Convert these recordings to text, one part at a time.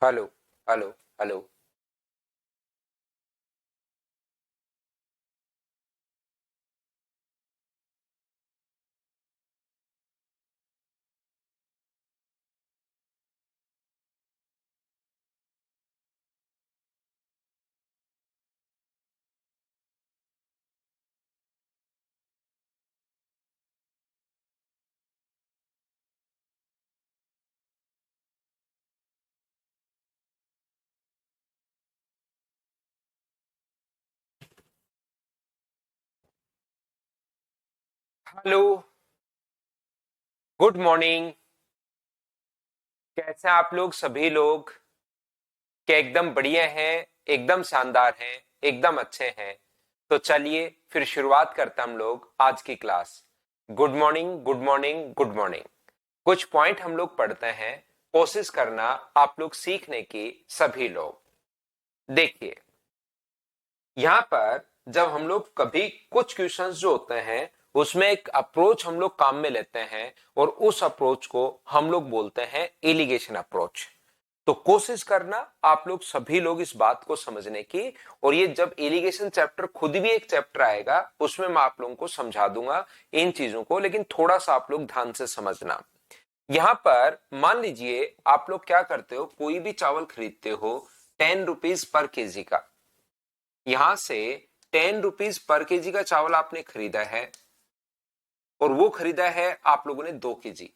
Hello. Hello. Hello. Hello. Good morning. कैसे हैं आप लोग सभी लोग? क्या एकदम बढ़िया हैं? एकदम शानदार हैं? एकदम अच्छे हैं? तो चलिए फिर शुरुआत करते हैं हम लोग आज की class. Good morning, good morning, good morning. कुछ पॉइंट हम लोग पढ़ते हैं। कोशिश करना आप लोग सीखने की सभी लोग। देखिए, यहाँ पर जब हम लोग कभी कुछ क्वेश्चंस जो होते हैं उसमें एक अप्रोच हम लोग काम में लेते हैं और उस अप्रोच को हम लोग बोलते हैं एलिगेशन अप्रोच। तो कोशिश करना आप लोग सभी लोग इस बात को समझने की। और ये जब एलिगेशन चैप्टर खुद भी एक चैप्टर आएगा उसमें मैं आप लोगों को समझा दूंगा इन चीजों को, लेकिन थोड़ा सा आप लोग ध्यान से समझना। यहां पर मान लीजिए आप लोग क्या करते हो, कोई भी चावल खरीदते हो 10 रुपीज पर केजी का। यहां से 10 रुपीज पर केजी का चावल आपने खरीदा है और वो खरीदा है आप लोगों ने 2 केजी।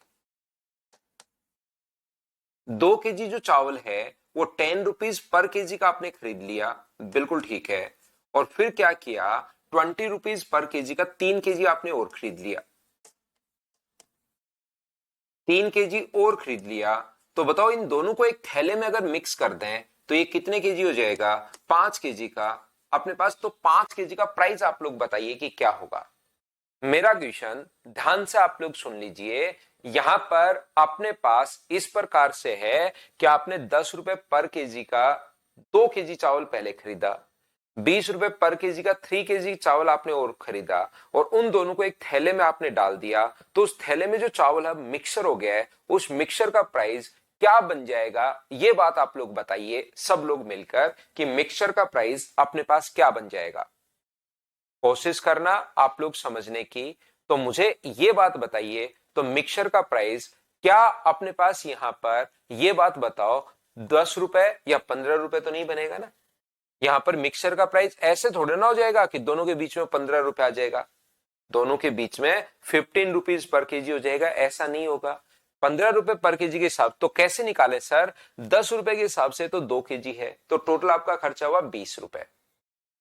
2 केजी जो चावल है वो 10 रुपीज पर केजी का आपने खरीद लिया, बिल्कुल ठीक है। और फिर क्या किया, 20 रुपीज पर केजी का 3 केजी आपने और खरीद लिया। 3 केजी और खरीद लिया। तो बताओ इन दोनों को एक थैले में अगर मिक्स कर दें तो ये कितने केजी हो जाएगा? 5 केजी का अपने पास। तो 5 केजी का प्राइस आप लोग बताइए कि क्या होगा। मेरा क्वेश्चन ध्यान से आप लोग सुन लीजिए। यहां पर अपने पास इस प्रकार से है कि आपने 10 रुपए पर केजी का 2 केजी चावल पहले खरीदा, 20 रुपए पर केजी का 3 केजी चावल आपने और खरीदा, और उन दोनों को एक थैले में आपने डाल दिया। तो उस थैले में जो चावल अब मिक्सर हो गया है उस मिक्सर का प्राइस क्या बन जाएगा? ये बात आप लोग बताइए सब लोग मिलकर कि मिक्सर का प्राइस अपने पास क्या बन जाएगा। कोशिश करना आप लोग समझने की। तो मुझे ये बात बताइए, तो मिक्सर का प्राइस क्या अपने पास यहां पर, ये बात बताओ, 10 रुपए या 15 रुपए तो नहीं बनेगा ना? यहां पर मिक्सर का प्राइस ऐसे थोड़े ना हो जाएगा कि दोनों के बीच में 15 रुपए आ जाएगा। दोनों के बीच में 15 रुपीज पर केजी हो जाएगा, ऐसा नहीं होगा। 15 रुपए पर केजी के हिसाब तो कैसे निकाले सर? 10 रुपए के हिसाब से तो 2 केजी है, तो टोटल आपका खर्चा हुआ 20 रुपए।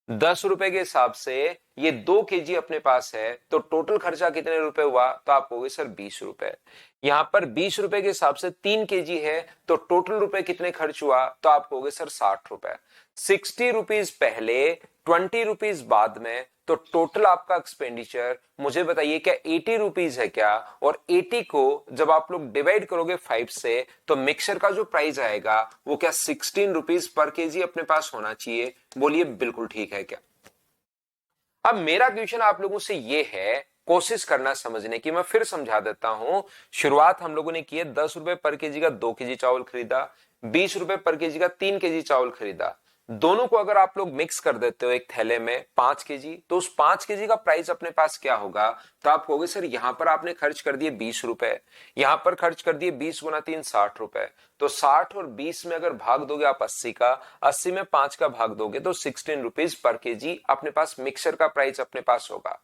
10 रुपए के हिसाब से ये 2 केजी अपने पास है, तो टोटल खर्चा कितने रुपए हुआ? तो आप कहोगे सर 20 रुपए। यहां पर 20 रुपए के हिसाब से 3 केजी है, तो टोटल रुपए कितने खर्च हुआ? तो आप कहोगे सर 60 रुपए। 60 रुपीज पहले, 20 रुपीज बाद में, तो टोटल आपका एक्सपेंडिचर मुझे बताइए क्या 80 रुपीज है क्या? और 80 को जब आप लोग डिवाइड करोगे 5 से तो मिक्सर का जो प्राइस आएगा वो क्या 16 रुपीज पर केजी अपने पास होना चाहिए? बोलिए बिल्कुल ठीक है क्या? अब मेरा क्वेश्चन आप लोगों से ये है, कोशिश करना समझने की। मैं फिर समझा देता हूं। शुरुआत हम लोगों ने की है 10 रुपए पर केजी का 2 केजी चावल खरीदा, 20 रुपए पर केजी का 3 केजी चावल खरीदा। दोनों को अगर आप लोग मिक्स कर देते हो एक थैले में 5 केजी, तो उस 5 केजी का प्राइस अपने पास क्या होगा? तो आप कहोगे सर यहां पर आपने खर्च कर दिए 20 रुपए, यहां पर खर्च कर दिए 20 गुना 3 60 रुपए। तो 60 और 20 में अगर भाग दोगे आप 80 का, 80 में 5 का भाग दोगे तो 16 रुपीज पर केजी अपने पास मिक्सर का प्राइस अपने पास होगा।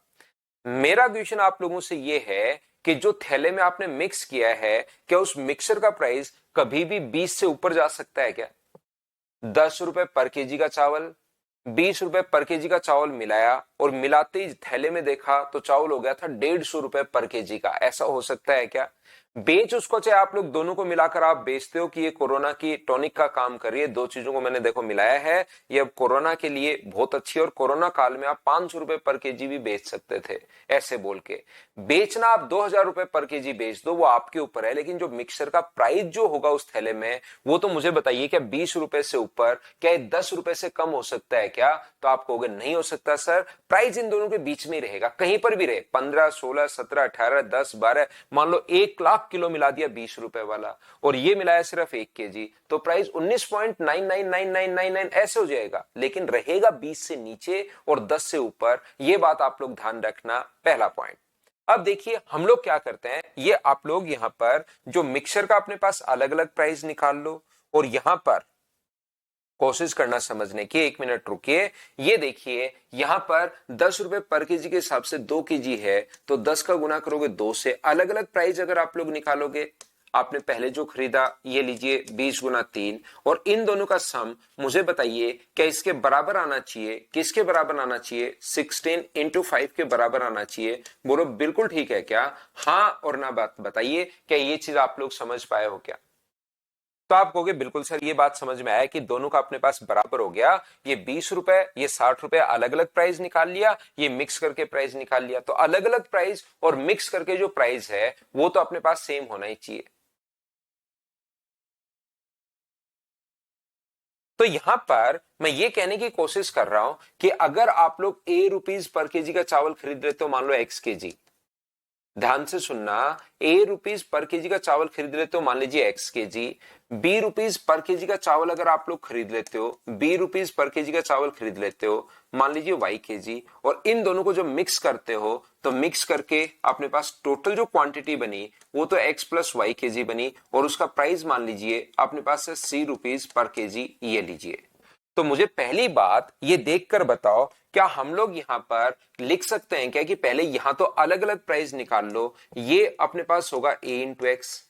मेरा क्वेश्चन आप लोगों से ये है कि जो थैले में आपने मिक्स किया है, क्या उस मिक्सर का प्राइस कभी भी 20 से ऊपर जा सकता है क्या? 10 रुपए पर केजी का चावल, 20 रुपए पर केजी का चावल मिलाया और मिलाते ही थैले में देखा तो चावल हो गया था 150 रुपए पर केजी का। ऐसा हो सकता है क्या? बेच उसको चाहे आप लोग दोनों को मिलाकर आप बेचते हो कि ये कोरोना की टॉनिक का काम कर रही है, दो चीजों को मैंने देखो मिलाया है, ये अब कोरोना के लिए बहुत अच्छी है और कोरोना काल में आप 500 रुपए पर केजी भी बेच सकते थे। ऐसे बोल के बेचना, आप 2000 रुपए पर केजी बेच दो, वो आपके ऊपर है। लेकिन जो मिक्सर का प्राइस जो होगा उस थैले में, वो तो मुझे बताइए क्या 20 रुपए से ऊपर, क्या 10 रुपए से कम हो सकता है क्या? तो आप कहोगे नहीं हो सकता सर, प्राइस इन दोनों के बीच में ही रहेगा, कहीं पर भी रहे, 15, 16, 17, 18, 10, 12, मान लो 1 लाख हाफ किलो मिला दिया 20 रुपए वाला और ये मिलाया सिर्फ 1 केजी, तो प्राइस 19.999999 ऐसे हो जाएगा, लेकिन रहेगा 20 से नीचे और 10 से ऊपर। ये बात आप लोग ध्यान रखना, पहला पॉइंट। अब देखिए हम लोग क्या करते हैं, ये आप लोग यहां पर जो मिक्सचर का अपने पास अलग अलग प्राइस निकाल लो और यहां पर कोशिश करना समझने की। 1 मिनट रुकिए, ये देखिए यहां पर 10 रुपए पर केजी के हिसाब से 2 केजी है, तो 10 का गुना करोगे 2 से। अलग अलग प्राइस अगर आप लोग निकालोगे, आपने पहले जो खरीदा ये लीजिए 20 गुना 3, और इन दोनों का सम मुझे बताइए क्या इसके बराबर आना चाहिए, किसके बराबर आना चाहिए, 16 इंटू 5 के बराबर आना चाहिए। बोलो बिल्कुल ठीक है क्या? हाँ और ना बात बताइए, क्या ये चीज आप लोग समझ पाए हो क्या? तो आप कहोगे बिल्कुल सर ये बात समझ में आया कि दोनों का अपने पास बराबर हो गया। ये 20 रुपए, ये 60 रुपए, अलग अलग प्राइस निकाल लिया, ये मिक्स करके प्राइस निकाल लिया। तो अलग अलग प्राइस और मिक्स करके जो प्राइस है वो तो अपने पास सेम होना ही चाहिए। तो यहां पर मैं ये कहने की कोशिश कर रहा हूं कि अगर आप लोग ए रुपीज पर केजी का चावल खरीद रहे हो, मान लो एक्स केजी, ध्यान से सुनना, ए रुपीज पर केजी का चावल खरीद लेते हो मान लीजिए x kg, b rupees per kg का चावल अगर आप लोग खरीद लेते हो, बी रुपीज पर केजी का चावल खरीद लेते हो मान लीजिए वाई केजी, और इन दोनों को जब मिक्स करते हो तो मिक्स करके अपने पास टोटल जो क्वांटिटी बनी वो तो एक्स प्लस वाई केजी बनी, और उसका प्राइस मान लीजिए अपने पास है सी रुपीज पर केजी, ये लीजिए। तो मुझे पहली बात ये देखकर बताओ, क्या हम लोग यहां पर लिख सकते हैं क्या कि पहले यहां तो अलग अलग प्राइस निकाल लो, ये अपने पास होगा ए इंटू एक्स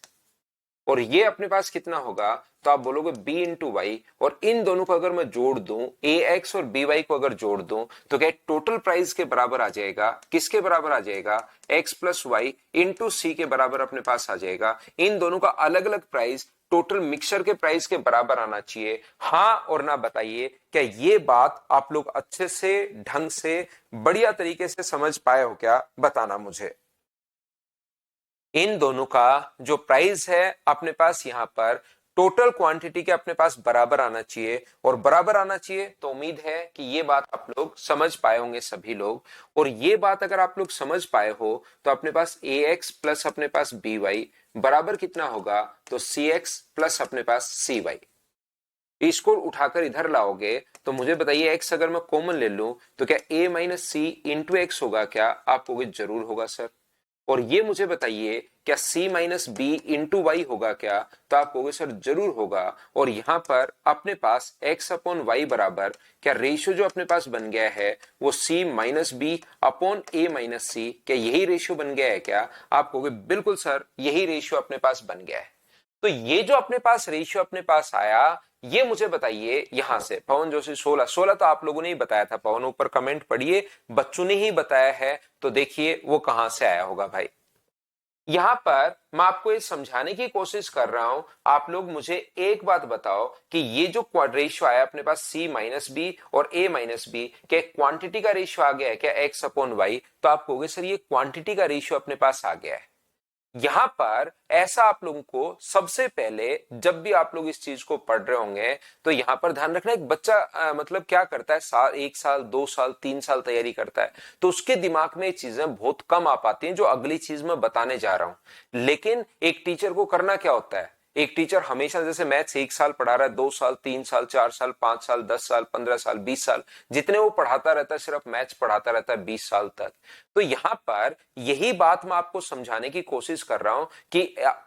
और ये अपने पास कितना होगा, तो आप बोलोगे बी इंटू वाई, और इन दोनों को अगर मैं जोड़ दूं, ए एक्स और बी वाई को अगर जोड़ दूं तो क्या टोटल प्राइस के बराबर आ जाएगा, किसके बराबर आ जाएगा, एक्स प्लस वाई इंटू सी के बराबर अपने पास आ जाएगा। इन दोनों का अलग अलग प्राइस टोटल मिक्सचर के प्राइस के बराबर आना चाहिए। हाँ और ना बताइए, क्या ये बात आप लोग अच्छे से, ढंग से, बढ़िया तरीके से समझ पाए हो क्या, बताना मुझे। इन दोनों का जो प्राइस है अपने पास यहां पर टोटल क्वांटिटी के अपने पास बराबर आना चाहिए, और बराबर आना चाहिए तो उम्मीद है कि ये बात आप लोग समझ पाए होंगे सभी लोग। और ये बात अगर आप लोग समझ पाए हो तो अपने पास ए एक्स प्लस अपने पास बी वाई बराबर कितना होगा, तो सी एक्स प्लस अपने पास सी वाई। इसको उठाकर इधर लाओगे तो मुझे बताइए एक्स अगर मैं कॉमन ले लूं तो क्या ए माइनस सी इंटू एक्स होगा क्या, आप कहोगे जरूर होगा सर। और ये मुझे बताइए क्या c minus b into y होगा क्या, तो आप कहोगे सर जरूर होगा। और यहां पर अपने पास x अपॉन वाई बराबर क्या रेशियो जो अपने पास बन गया है वो c minus B upon a minus C, क्या यही रेशियो बन गया है क्या, आप कहोगे बिल्कुल सर यही रेशियो अपने पास बन गया है। तो ये जो अपने पास रेशियो अपने पास आया, ये मुझे बताइए यहां से पवन जोशी 16 तो आप लोगों ने ही बताया था, पवन ऊपर कमेंट पढ़िए, बच्चों ने ही बताया है, तो देखिए वो कहां से आया होगा भाई। यहां पर मैं आपको ये समझाने की कोशिश कर रहा हूं, आप लोग मुझे एक बात बताओ कि ये जो रेशियो आया अपने पास c माइनस बी और a माइनस बी, क्या क्वांटिटी का रेशियो आ गया है क्या x अपॉन वाई, तो आप कहोगे सर ये क्वांटिटी का रेशियो अपने पास आ गया है। यहां पर ऐसा आप लोगों को सबसे पहले जब भी आप लोग इस चीज को पढ़ रहे होंगे तो यहां पर ध्यान रखना, एक बच्चा मतलब क्या करता है, 1 साल 2 साल 3 साल तैयारी करता है तो उसके दिमाग में ये चीजें बहुत कम आ पाती हैं जो अगली चीज मैं बताने जा रहा हूं। लेकिन एक टीचर को करना क्या होता है, एक टीचर हमेशा जैसे मैथ्स 1 साल पढ़ा रहा है, 2 साल 3 साल 4 साल 5 साल 10 साल 15 साल 20 साल जितने वो पढ़ाता रहता है, सिर्फ मैथ्स पढ़ाता रहता है 20 साल तक। तो यहां पर यही बात मैं आपको समझाने की कोशिश कर रहा हूं कि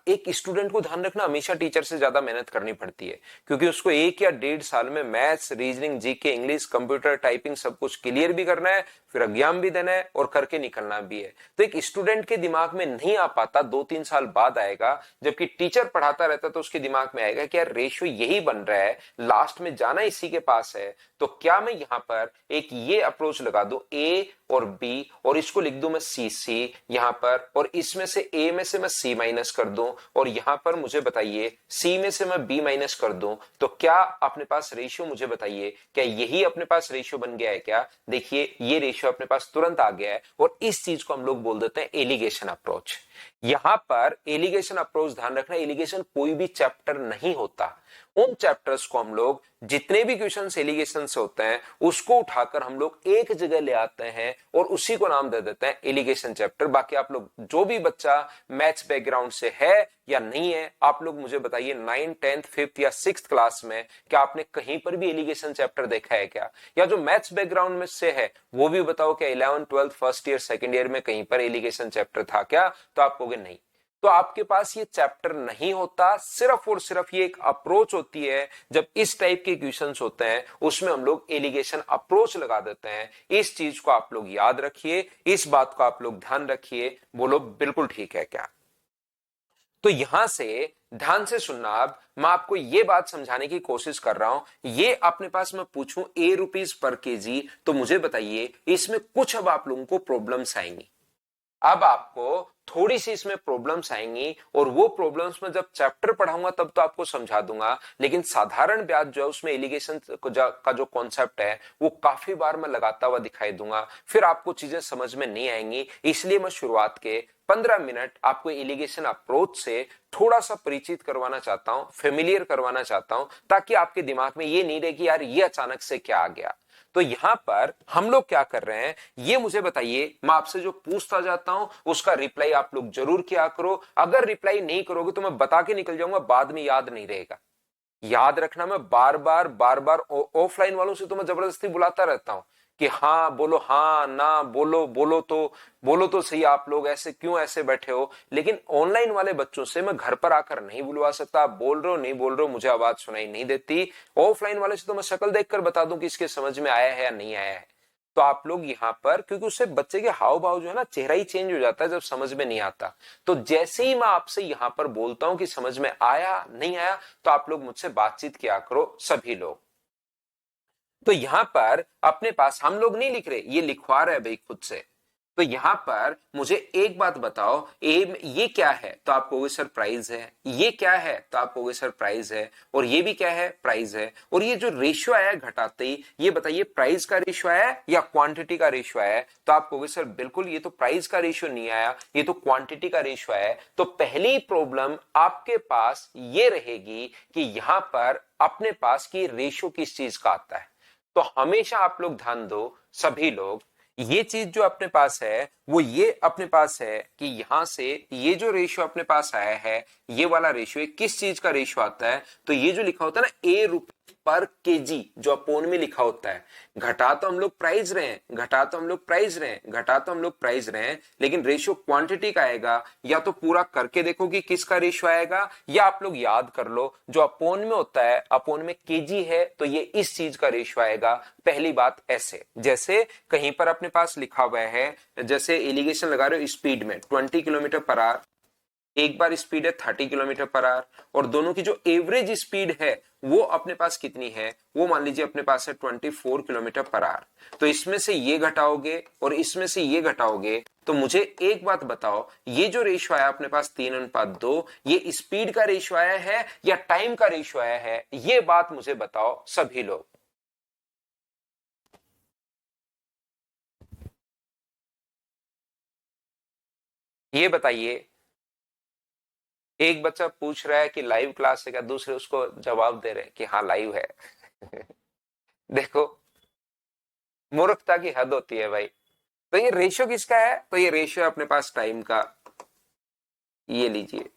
एक स्टूडेंट को ध्यान रखना हमेशा टीचर से ज्यादा मेहनत करनी पड़ती है, क्योंकि उसको 1 या 1.5 साल में maths, reasoning, GK, English, computer, typing सब कुछ क्लियर भी करना है, फिर एग्जाम भी देना है और करके निकलना भी है। तो एक स्टूडेंट के दिमाग में नहीं आ पाता, 2-3 साल बाद आएगा, जबकि टीचर पढ़ाता रहता तो उसके दिमाग में आएगा कि यार रेशियो यही बन रहा है, लास्ट में जाना इसी के पास है, तो क्या मैं यहां पर एक ये अप्रोच लगा दूं ए और बी, और इसको लिख दूं मैं सी सी यहां पर, और इसमें से ए में से मैं सी माइनस कर दूं, और यहां पर मुझे बताइए सी में से मैं बी माइनस कर दूं, तो क्या अपने पास रेशियो मुझे बताइए क्या यही अपने पास रेशियो बन गया है क्या। देखिए ये रेशियो अपने पास तुरंत आ गया है, और इस चीज को हम लोग बोल देते हैं एलिगेशन अप्रोच। यहां पर एलिगेशन अप्रोच ध्यान रखना, एलिगेशन कोई भी चैप्टर नहीं होता, उन चैप्टर्स को हम लोग जितने भी क्वेश्चन एलिगेशन से होते हैं उसको उठाकर हम लोग एक जगह ले आते हैं और उसी को नाम दे देते हैं एलिगेशन चैप्टर। बाकी आप लोग जो भी बच्चा मैथ्स बैकग्राउंड से है या नहीं है, आप लोग मुझे बताइए 9th 10th 5th या 6th क्लास में क्या आपने कहीं पर भी एलिगेशन चैप्टर देखा है क्या? या जो मैथ्स बैकग्राउंड में से है वो भी बताओ कि 11th 12th first year second year में कहीं पर एलिगेशन चैप्टर था क्या? तो आप कहोगे नहीं। तो आपके पास ये चैप्टर नहीं होता, सिर्फ और सिर्फ ये एक अप्रोच होती है। जब इस टाइप के क्वेश्चंस होते हैं उसमें हम लोग एलिगेशन अप्रोच लगा देते हैं। इस चीज को आप लोग याद रखिए, इस बात को आप लोग ध्यान रखिए। बोलो बिल्कुल ठीक है क्या? तो यहां से ध्यान से सुनना। अब मैं आपको ये बात समझाने की कोशिश कर रहा हूं। ये अपने पास मैं पूछूं ए रुपीज पर केजी, तो मुझे बताइए इसमें कुछ अब आप लोगों को प्रॉब्लम्स आएंगी। अब आपको थोड़ी सी इसमें प्रॉब्लम्स आएंगी और वो प्रॉब्लम्स में जब चैप्टर पढ़ाऊंगा तब तो आपको समझा दूंगा, लेकिन साधारण ब्याज जो है उसमें एलिगेशन का जो कॉन्सेप्ट है वो काफी बार मैं लगाता हुआ दिखाई दूंगा, फिर आपको चीजें समझ में नहीं आएंगी। इसलिए मैं शुरुआत के 15 मिनट आपको एलिगेशन अप्रोच से थोड़ा सा परिचित करवाना चाहता हूं, फेमिलियर करवाना चाहता हूं, ताकि आपके दिमाग में ये नहीं रहे कि यार ये अचानक से क्या आ गया। तो यहां पर हम लोग क्या कर रहे हैं ये मुझे बताइए। मैं आपसे जो पूछता जाता हूं उसका रिप्लाई आप लोग जरूर किया करो। अगर रिप्लाई नहीं करोगे तो मैं बता के निकल जाऊंगा, बाद में याद नहीं रहेगा। याद रखना, मैं बार बार ऑफलाइन वालों से तो मैं जबरदस्ती बुलाता रहता हूं कि हाँ बोलो, हाँ ना बोलो, बोलो तो सही। आप लोग ऐसे क्यों ऐसे बैठे हो? लेकिन ऑनलाइन वाले बच्चों से मैं घर पर आकर नहीं बुलवा सकता। आप बोल रहे हो नहीं बोल रहे हो मुझे आवाज सुनाई नहीं देती। ऑफलाइन वाले से तो मैं शक्ल देखकर बता दूं कि इसके समझ में आया है या नहीं आया है। तो आप लोग यहां पर, क्योंकि उससे बच्चे के हाव भाव जो है ना, चेहरा ही चेंज हो जाता है जब समझ में नहीं आता। तो जैसे ही मैं आपसे यहां पर बोलता हूं कि समझ में आया नहीं आया, तो आप लोग मुझसे बातचीत किया करो सभी लोग। तो यहां पर अपने पास हम लोग नहीं लिख रहे, ये लिखवा रहे हैं भाई खुद से। तो यहां पर मुझे एक बात बताओ, ये क्या है? तो आप कहोगे सर प्राइस है। ये क्या है? तो आप कहोगे सर प्राइस है। और ये भी क्या है? प्राइस है। और ये जो रेशियो आया है घटाते ही, ये बताइए प्राइस का रेशियो आया है या क्वांटिटी का रेशियो आया है? तो आप कहोगे सर बिल्कुल ये तो प्राइस का रेशियो नहीं आया, ये तो क्वांटिटी का रेशियो आया है। तो पहली प्रॉब्लम आपके पास ये रहेगी कि यहां पर अपने पास की रेशियो किस चीज का आता है। तो हमेशा आप लोग ध्यान दो सभी लोग, ये चीज जो अपने पास है वो ये अपने पास है कि यहां से ये जो रेशियो अपने पास आया है, ये वाला रेशियो किस चीज का रेशियो आता है? तो ये जो लिखा होता है ना ए रुपए पर केजी, जो अपोन में लिखा होता है, घटा तो हम लोग प्राइस रहे हैं, घटा तो हम लोग प्राइस रहे हैं, घटा तो हम लोग प्राइस रहे हैं, लेकिन रेशियो क्वांटिटी का आएगा। या तो पूरा करके देखो कि किसका रेशियो आएगा, या आप लोग याद कर लो जो अपोन में होता है, अपोन में केजी है तो ये इस चीज का रेशियो आएगा। पहली बात ऐसे, जैसे कहीं पर अपने पास लिखा हुआ है, जैसे एलिगेशन लगा रहे हो स्पीड में 20 किलोमीटर पर आवर, एक बार स्पीड है 30 किलोमीटर पर आवर, और दोनों की जो एवरेज स्पीड है वो अपने पास कितनी है? वो मान लीजिए अपने पास है 24 किलोमीटर पर आवर। तो इसमें से ये घटाओगे और इसमें से ये घटाओगे, तो मुझे एक बात बताओ, ये जो रेशियो आया अपने पास 3:2, ये स्पीड का रेशियो आया है या टाइम का रेशियो आया है? ये बात मुझे बताओ सभी लोग। ये बताइए। एक बच्चा पूछ रहा है कि लाइव क्लास है क्या, दूसरे उसको जवाब दे रहे हैं कि हाँ लाइव है। देखो, मूर्खता की हद होती है भाई। तो ये रेशियो किसका है? तो ये रेशियो अपने पास टाइम का, ये लीजिए,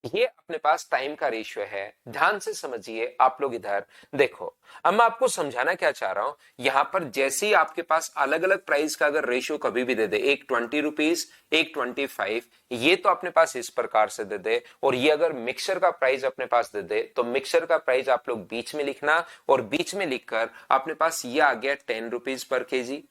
ये अपने पास टाइम का रेशियो है। ध्यान से समझिए आप लोग इधर देखो। अब मैं आपको समझाना क्या चाह रहा हूं, यहां पर जैसे ही आपके पास अलग अलग प्राइस का अगर रेशियो कभी भी दे दे, एक 20 रुपीज, एक 25, ये तो अपने पास इस प्रकार से दे दे, और ये अगर मिक्सचर का प्राइस अपने पास दे दे, तो मिक्सचर का प्राइस आप लोग बीच में लिखना, और बीच में लिखकर अपने पास ये आ गया 10 रुपीज पर केजी,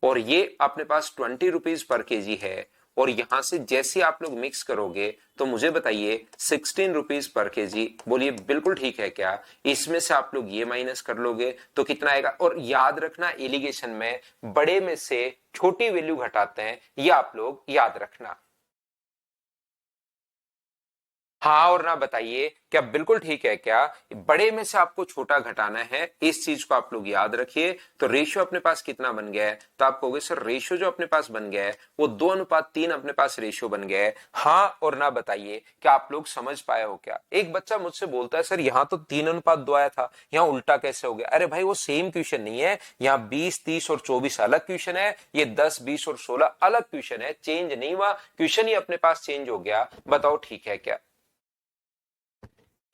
और ये अपने पास 20 रुपीज पर केजी है। और यहां से जैसे आप लोग मिक्स करोगे तो मुझे बताइए 16 रुपीज पर केजी। बोलिए बिल्कुल ठीक है क्या? इसमें से आप लोग ये माइनस कर लोगे तो कितना आएगा? और याद रखना एलिगेशन में बड़े में से छोटी वैल्यू घटाते हैं, ये आप लोग याद रखना। हाँ और ना बताइए, क्या बिल्कुल ठीक है क्या? बड़े में से आपको छोटा घटाना है, इस चीज को आप लोग याद रखिए। तो रेशियो अपने पास कितना बन गया है? तो आप कहोगे सर रेशियो जो अपने पास बन गया है वो 2:3 अपने पास रेशियो बन गया है। हाँ और ना बताइए, क्या आप लोग समझ पाए हो क्या? एक बच्चा मुझसे बोलता है सर यहाँ तो 3:2 आया था, यहाँ उल्टा कैसे हो गया? अरे भाई वो सेम क्वेश्चन नहीं है, यहाँ 20, 30 और 24 अलग क्वेश्चन है, ये 10, 20 और 16 अलग क्वेश्चन है। चेंज नहीं हुआ, क्वेश्चन ही अपने पास चेंज हो गया। बताओ ठीक है क्या?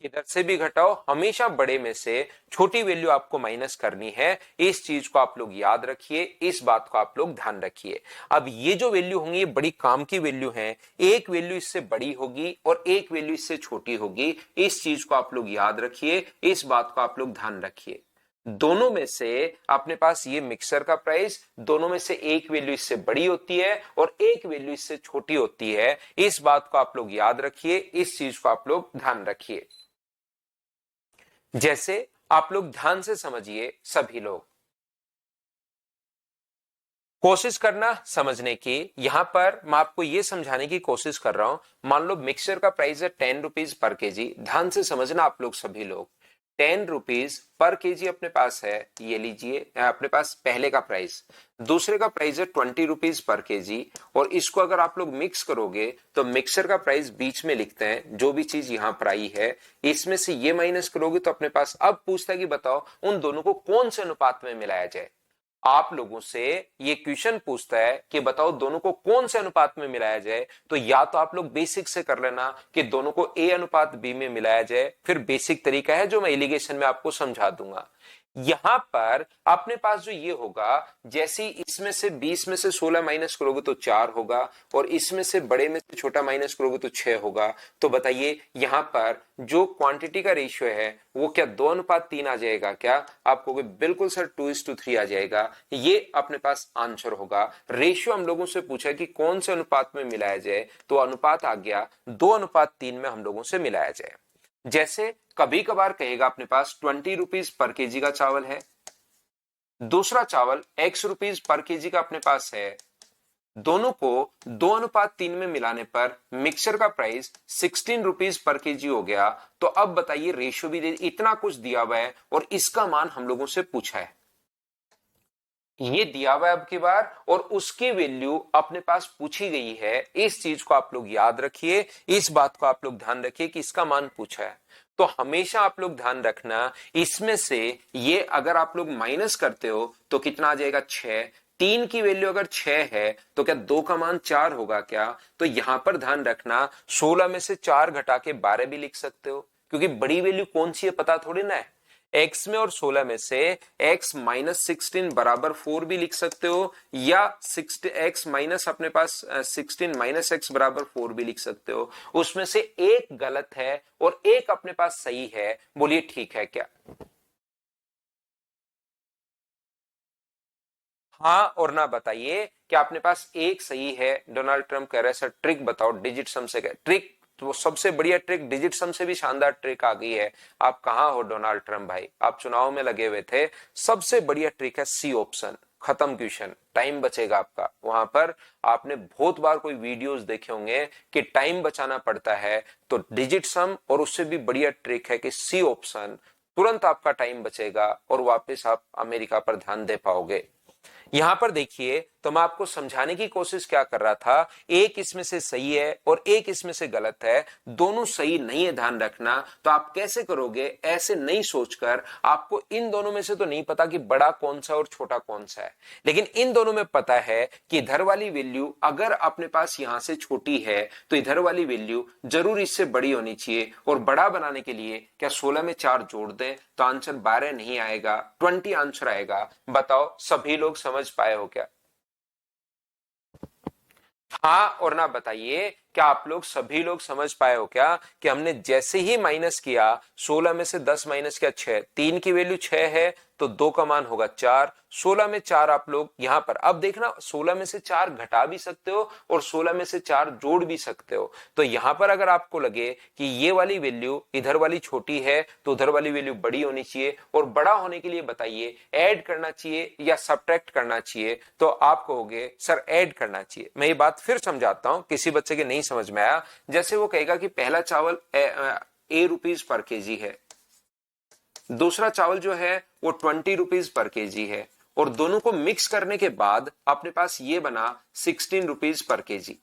इधर से भी घटाओ, हमेशा बड़े में से छोटी वैल्यू आपको माइनस करनी है। इस चीज को आप लोग याद रखिए, इस बात को आप लोग ध्यान रखिए। अब ये जो वैल्यू होंगी ये बड़ी काम की वैल्यू है, एक वैल्यू इससे बड़ी होगी और एक वैल्यू इससे छोटी होगी। इस चीज को आप लोग याद रखिए, इस बात को आप लोग ध्यान रखिए। दोनों में से अपने पास ये मिक्सर का प्राइस, दोनों में से एक वैल्यू इससे बड़ी होती है और एक वैल्यू इससे छोटी होती है। इस बात को आप लोग याद रखिए, इस चीज को आप लोग ध्यान रखिए। जैसे आप लोग ध्यान से समझिए, सभी लोग कोशिश करना समझने की। यहां पर मैं आपको यह समझाने की कोशिश कर रहा हूं। मान लो मिक्सचर का प्राइस है 10 रुपीज पर केजी। ध्यान से समझना आप लोग सभी लोग, 10 रुपीज पर केजी अपने पास है। ये लीजिए अपने पास पहले का प्राइस। दूसरे का प्राइस है 20 रुपीज पर केजी। और इसको अगर आप लोग मिक्स करोगे तो मिक्सर का प्राइस बीच में लिखते हैं, जो भी चीज यहां पर आई है इसमें से ये माइनस करोगे तो अपने पास अब पूछता है कि बताओ उन दोनों को कौन से अनुपात में मिलाया जाए। आप लोगों से ये क्वेश्चन पूछता है कि बताओ दोनों को कौन से अनुपात में मिलाया जाए। तो या तो आप लोग बेसिक से कर लेना कि दोनों को ए अनुपात बी में मिलाया जाए, फिर बेसिक तरीका है जो मैं एलिगेशन में आपको समझा दूंगा। यहां पर अपने पास जो ये होगा, जैसे इसमें से 20 में से 16 माइनस करोगे तो 4 होगा और इसमें से बड़े में से छोटा माइनस करोगे तो 6 होगा। तो बताइए यहां पर जो क्वांटिटी का रेशियो है वो क्या 2:3 आ जाएगा क्या? आप कहोगे बिल्कुल सर 2:3 आ जाएगा। ये अपने पास आंसर होगा। रेशियो हम लोगों से पूछा कि कौन से अनुपात में मिलाया जाए, तो अनुपात आ गया 2:3 में हम लोगों से मिलाया जाए। जैसे कभी कभार कहेगा अपने पास 20 रुपीज पर केजी का चावल है, दूसरा चावल x रुपीज पर केजी का अपने पास है। दोनों को 2:3 में मिलाने पर मिक्सचर का प्राइस 16 रुपीज पर केजी हो गया। तो अब बताइए रेशियो भी इतना कुछ दिया हुआ है और इसका मान हम लोगों से पूछा है, ये दिया हुआ है अब की बार और उसकी वैल्यू अपने पास पूछी गई है। इस चीज को आप लोग याद रखिए, इस बात को आप लोग ध्यान रखिए कि इसका मान पूछा है। तो हमेशा आप लोग ध्यान रखना, इसमें से ये अगर आप लोग माइनस करते हो तो कितना आ जाएगा 6। 3 की वैल्यू अगर 6 है तो क्या 2 का मान 4 होगा क्या? तो यहां पर ध्यान रखना, 16 में से 4 घटा के 12 भी लिख सकते हो, क्योंकि बड़ी वैल्यू कौन सी है पता थोड़ी ना है। x में और 16 में से x माइनस 16 बराबर 4 भी लिख सकते हो, या x माइनस अपने पास 16 माइनस x बराबर 4 भी लिख सकते हो। उसमें से एक गलत है और एक अपने पास सही है। बोलिए ठीक है क्या? हाँ और ना बताइए, क्या अपने पास एक सही है? डोनाल्ड ट्रंप कह रहे हैं सर ट्रिक बताओ डिजिट सम से। ट्रिक तो वो सबसे बढ़िया ट्रिक, डिजिट सम से भी शानदार ट्रिक आ गई है। आप कहां हो डोनाल्ड ट्रंप भाई? आप चुनाव में लगे हुए थे। सबसे बढ़िया ट्रिक है सी ऑप्शन। खत्म क्वेश्चन, टाइम बचेगा आपका। वहां पर आपने बहुत बार कोई वीडियोस देखे होंगे कि टाइम बचाना पड़ता है, तो डिजिट सम और उससे भी बढ़िया ट्रिक है कि सी ऑप्शन। तुरंत आपका टाइम बचेगा और वापस आप अमेरिका पर ध्यान दे पाओगे। यहां पर देखिए, तो मैं आपको समझाने की कोशिश क्या कर रहा था, एक इसमें से सही है और एक इसमें से गलत है, दोनों सही नहीं है, ध्यान रखना। तो आप कैसे करोगे? ऐसे नहीं सोचकर, आपको इन दोनों में से तो नहीं पता कि बड़ा कौन सा और छोटा कौन सा है, लेकिन इन दोनों में पता है कि इधर वाली वैल्यू अगर अपने पास यहां से छोटी है तो इधर वाली वैल्यू जरूर इससे बड़ी होनी चाहिए। और बड़ा बनाने के लिए क्या 16 में 4 जोड़ दें तो आंसर 12 नहीं आएगा, 20 आंसर आएगा। बताओ सभी लोग समझ पाए हो क्या? हाँ और ना बताइए, क्या आप लोग सभी लोग समझ पाए हो क्या कि हमने जैसे ही माइनस किया, 16 में से 10 माइनस किया 6, 3 की वैल्यू 6 है तो 2 का मान होगा 4। 16 में 4 आप लोग यहां पर अब देखना, 16 में से 4 घटा भी सकते हो और 16 में से 4 जोड़ भी सकते हो। तो यहां पर अगर आपको लगे कि ये वाली वैल्यू इधर वाली छोटी है तो उधर वाली वैल्यू बड़ी होनी चाहिए, और बड़ा होने के लिए बताइए ऐड करना चाहिए या सब्ट्रैक्ट करना चाहिए? तो आप कहोगे सर ऐड करना चाहिए। मैं ये बात फिर समझाता हूं, किसी बच्चे के नहीं नहीं समझ में आया। जैसे वो कहेगा कि पहला चावल ए रुपीज पर केजी है, दूसरा चावल जो है वो 20 रुपीज पर केजी है, और दोनों को मिक्स करने के बाद अपने पास ये बना 16 रुपीज पर केजी,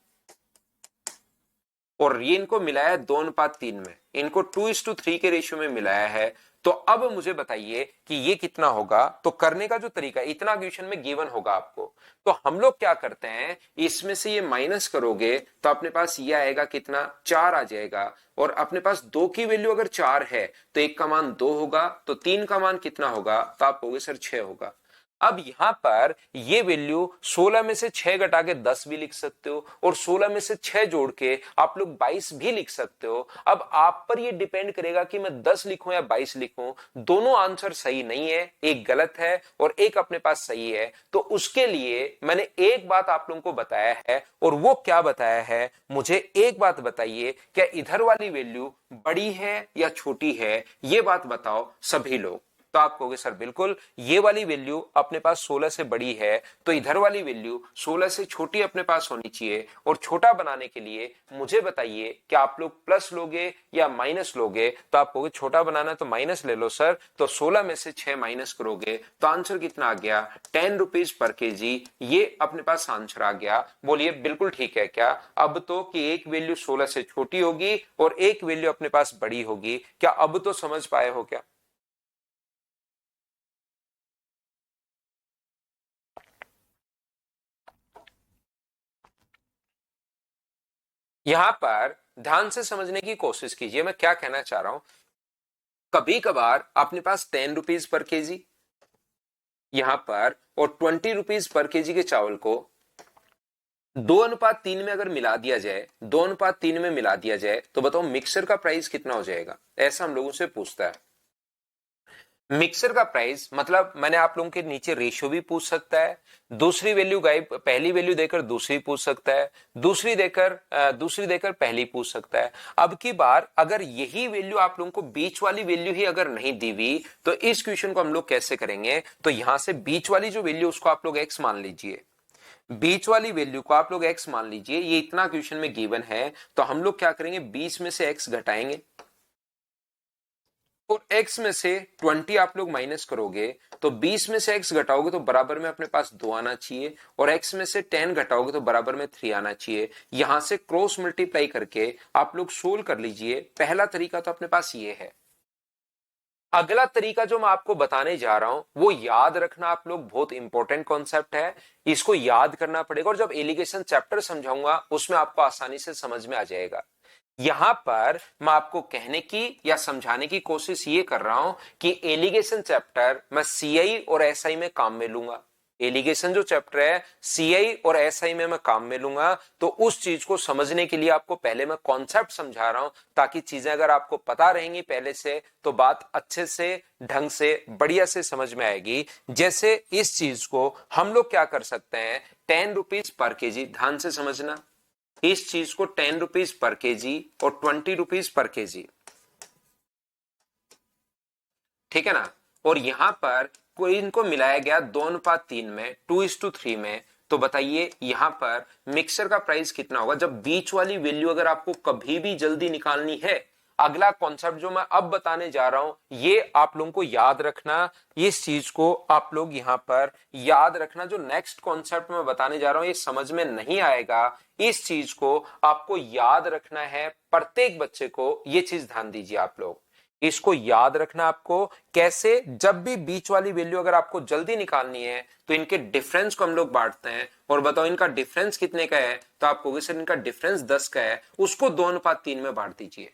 और ये इनको मिलाया 2:3 में, इनको 2:3 के रेशियो में मिलाया है। तो अब मुझे बताइए कि ये कितना होगा। तो करने का जो तरीका, इतना क्वेश्चन में गिवन होगा आपको, तो हम लोग क्या करते हैं, इसमें से ये माइनस करोगे तो अपने पास ये आएगा कितना, 4 आ जाएगा। और अपने पास 2 की वैल्यू अगर 4 है तो 1 का मान 2 होगा, तो 3 का मान कितना होगा, तो आप कहोगे सर 6 होगा। अब यहां पर ये वैल्यू 16 में से 6 घटा के 10 भी लिख सकते हो, और 16 में से 6 जोड़ के आप लोग 22 भी लिख सकते हो। अब आप पर ये डिपेंड करेगा कि मैं 10 लिखूं या 22 लिखूं। दोनों आंसर सही नहीं है, एक गलत है और एक अपने पास सही है। तो उसके लिए मैंने एक बात आप लोगों को बताया है, और वो क्या बताया है, मुझे एक बात बताइए, क्या इधर वाली वैल्यू बड़ी है या छोटी है, ये बात बताओ सभी लोग। तो आप कहोगे सर बिल्कुल ये वाली वैल्यू अपने पास 16 से बड़ी है, तो इधर वाली वैल्यू 16 से छोटी अपने पास होनी चाहिए। और छोटा बनाने के लिए मुझे बताइए कि आप लोग प्लस लोगे या माइनस लोगे। तो आप कहोगे छोटा बनाना तो माइनस ले लो सर, तो 16 में से 6 माइनस करोगे तो आंसर कितना आ गया, 10 रुपीज पर केजी। ये अपने पास आंसर आ गया। बोलिए बिल्कुल ठीक है क्या अब तो, कि एक वैल्यू 16 से छोटी होगी और एक वैल्यू अपने पास बड़ी होगी। क्या अब तो समझ पाए हो क्या? यहां पर ध्यान से समझने की कोशिश कीजिए मैं क्या कहना चाह रहा हूं। कभी कभार अपने पास 10 रुपीज पर केजी यहां पर और 20 रुपीज पर केजी के चावल को 2:3 में अगर मिला दिया जाए, 2:3 में मिला दिया जाए, तो बताओ मिक्सर का प्राइस कितना हो जाएगा। ऐसा हम लोगों से पूछता है। मिक्सर का प्राइस मतलब मैंने आप लोगों के नीचे रेशियो भी पूछ सकता है, दूसरी वैल्यू गाइब, पहली वैल्यू देकर दूसरी पूछ सकता है, दूसरी देकर पहली पूछ सकता है। अब की बार अगर यही वैल्यू आप लोगों को बीच वाली वैल्यू ही अगर नहीं दी हुई, तो इस क्वेश्चन को हम लोग कैसे करेंगे। तो यहां से बीच वाली जो वैल्यू उसको आप लोग एक्स मान लीजिए, बीच वाली वैल्यू को आप लोग एक्स मान लीजिए। ये इतना क्वेश्चन में गिवन है, तो हम लोग क्या करेंगे, 20 में से एक्स घटाएंगे और x में से 20 आप लोग माइनस करोगे, तो 20 में से x घटाओगे तो बराबर में अपने पास 2 आना चाहिए, और x में से 10 घटाओगे तो बराबर में 3 आना चाहिए। यहां से क्रॉस मल्टीप्लाई करके आप लोग सोल्व कर लीजिए। पहला तरीका तो अपने पास ये है। अगला तरीका जो मैं आपको बताने जा रहा हूं वो याद रखना आप लोग, बहुत इंपॉर्टेंट कॉन्सेप्ट है, इसको याद करना पड़ेगा। और जब एलिगेशन चैप्टर समझाऊंगा उसमें आपको आसानी से समझ में आ जाएगा। यहां पर मैं आपको कहने की या समझाने की कोशिश ये कर रहा हूं कि एलिगेशन चैप्टर मैं सीआई और एसआई में काम में लूंगा। एलिगेशन जो चैप्टर है सीआई और एसआई में मैं काम में लूंगा। तो उस चीज को समझने के लिए आपको पहले मैं कॉन्सेप्ट समझा रहा हूं, ताकि चीजें अगर आपको पता रहेंगी पहले से तो बात अच्छे से, ढंग से, बढ़िया से समझ में आएगी। जैसे इस चीज को हम लोग क्या कर सकते हैं, 10 रुपीज पर केजी, ध्यान से समझना, इस चीज को 10 रुपीज पर केजी और 20 रुपीज पर केजी, ठीक है ना। और यहां पर कोई इनको मिलाया गया 2:3 में, 2:3 में। तो बताइए यहां पर मिक्सर का प्राइस कितना होगा, जब बीच वाली वैल्यू अगर आपको कभी भी जल्दी निकालनी है। अगला कॉन्सेप्ट जो मैं अब बताने जा रहा हूं ये आप लोगों को याद रखना, इस चीज को आप लोग यहां पर याद रखना। जो नेक्स्ट कॉन्सेप्ट मैं बताने जा रहा हूं ये समझ में नहीं आएगा, इस चीज को आपको याद रखना है। प्रत्येक बच्चे को ये चीज ध्यान दीजिए आप लोग, इसको याद रखना आपको। कैसे, जब भी बीच वाली वैल्यू अगर आपको जल्दी निकालनी है तो इनके डिफरेंस को हम लोग बांटते हैं, और बताओ इनका डिफरेंस कितने का है, तो आप कहोगे सर इनका डिफरेंस 10 का है, उसको 2:3 में बांट दीजिए।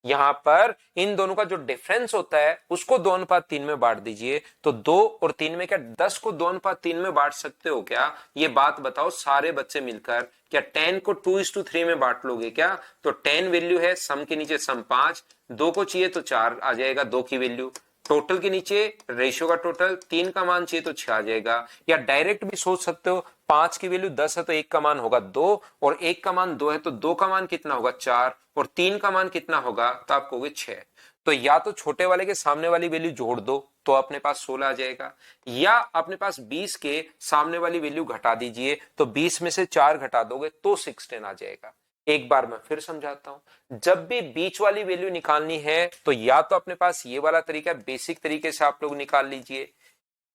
यहां पर इन दोनों का जो डिफरेंस होता है उसको 2:3 में बांट दीजिए। तो 2 और 3 में क्या 10 को 2:3 में बांट सकते हो क्या, ये बात बताओ सारे बच्चे मिलकर। क्या 10 को 2:3 में बांट लोगे क्या। तो 10 वैल्यू है, सम के नीचे सम 5, 2 को चाहिए तो 4 आ जाएगा 2 की वैल्यू, टोटल के नीचे रेशियो का टोटल, 3 का मान चाहिए तो 6 आ जाएगा। या डायरेक्ट भी सोच सकते हो, 5 की वैल्यू 10 है तो 1 का मान होगा 2, और 1 का मान 2 है तो 2 का मान कितना होगा 4, और 3 का मान कितना होगा, तो आप कहोगे 6। तो या तो छोटे वाले के सामने वाली वैल्यू जोड़ दो तो अपने पास 16 आ जाएगा, या अपने पास 20 के सामने वाली वैल्यू घटा दीजिए, तो 20 में से 4 घटा दोगे तो 16 आ जाएगा। एक बार मैं फिर समझाता हूं। जब भी बीच वाली वैल्यू निकालनी है तो या तो अपने पास ये वाला तरीका, बेसिक तरीके से आप लोग निकाल लीजिए।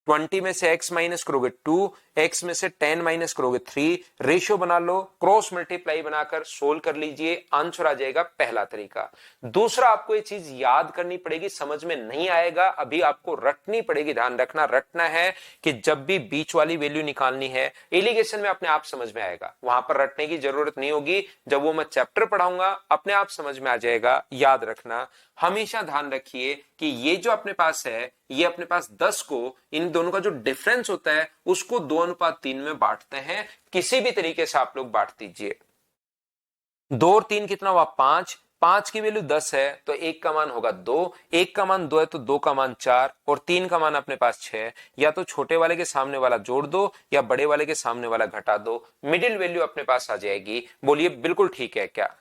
20 में से x माइनस करोगे 2, x में से 10 माइनस करोगे 3, रेशियो बना लो, क्रॉस मल्टीप्लाई बनाकर सोल्व कर लीजिए, आंसर आ जाएगा। पहला तरीका। दूसरा, आपको ये चीज याद करनी पड़ेगी, समझ में नहीं आएगा, अभी आपको रटनी पड़ेगी, ध्यान रखना, रटना है कि जब भी बीच वाली वैल्यू निकालनी है, एलिगेशन में अपने आप समझ में आएगा, वहां पर रटने की जरूरत नहीं होगी। जब वो मैं चैप्टर पढ़ाऊंगा अपने आप समझ में आ जाएगा। याद रखना, हमेशा ध्यान रखिए कि ये जो अपने पास है, ये अपने पास 10 को, इन दोनों का जो डिफरेंस होता है उसको 2:3 में बांटते हैं। किसी भी तरीके से आप लोग बांट दीजिए। 2 और 3 कितना हुआ? 5। 5 की वैल्यू 10 है तो 1 का मान होगा 2, 1 का मान 2 है तो 2 का मान 4 और 3 का मान अपने पास 6। या तो छोटे वाले के सामने वाला जोड़ दो या बड़े वाले के सामने वाला घटा दो, मिडिल वैल्यू अपने पास आ जाएगी। बोलिए बिल्कुल ठीक है क्या?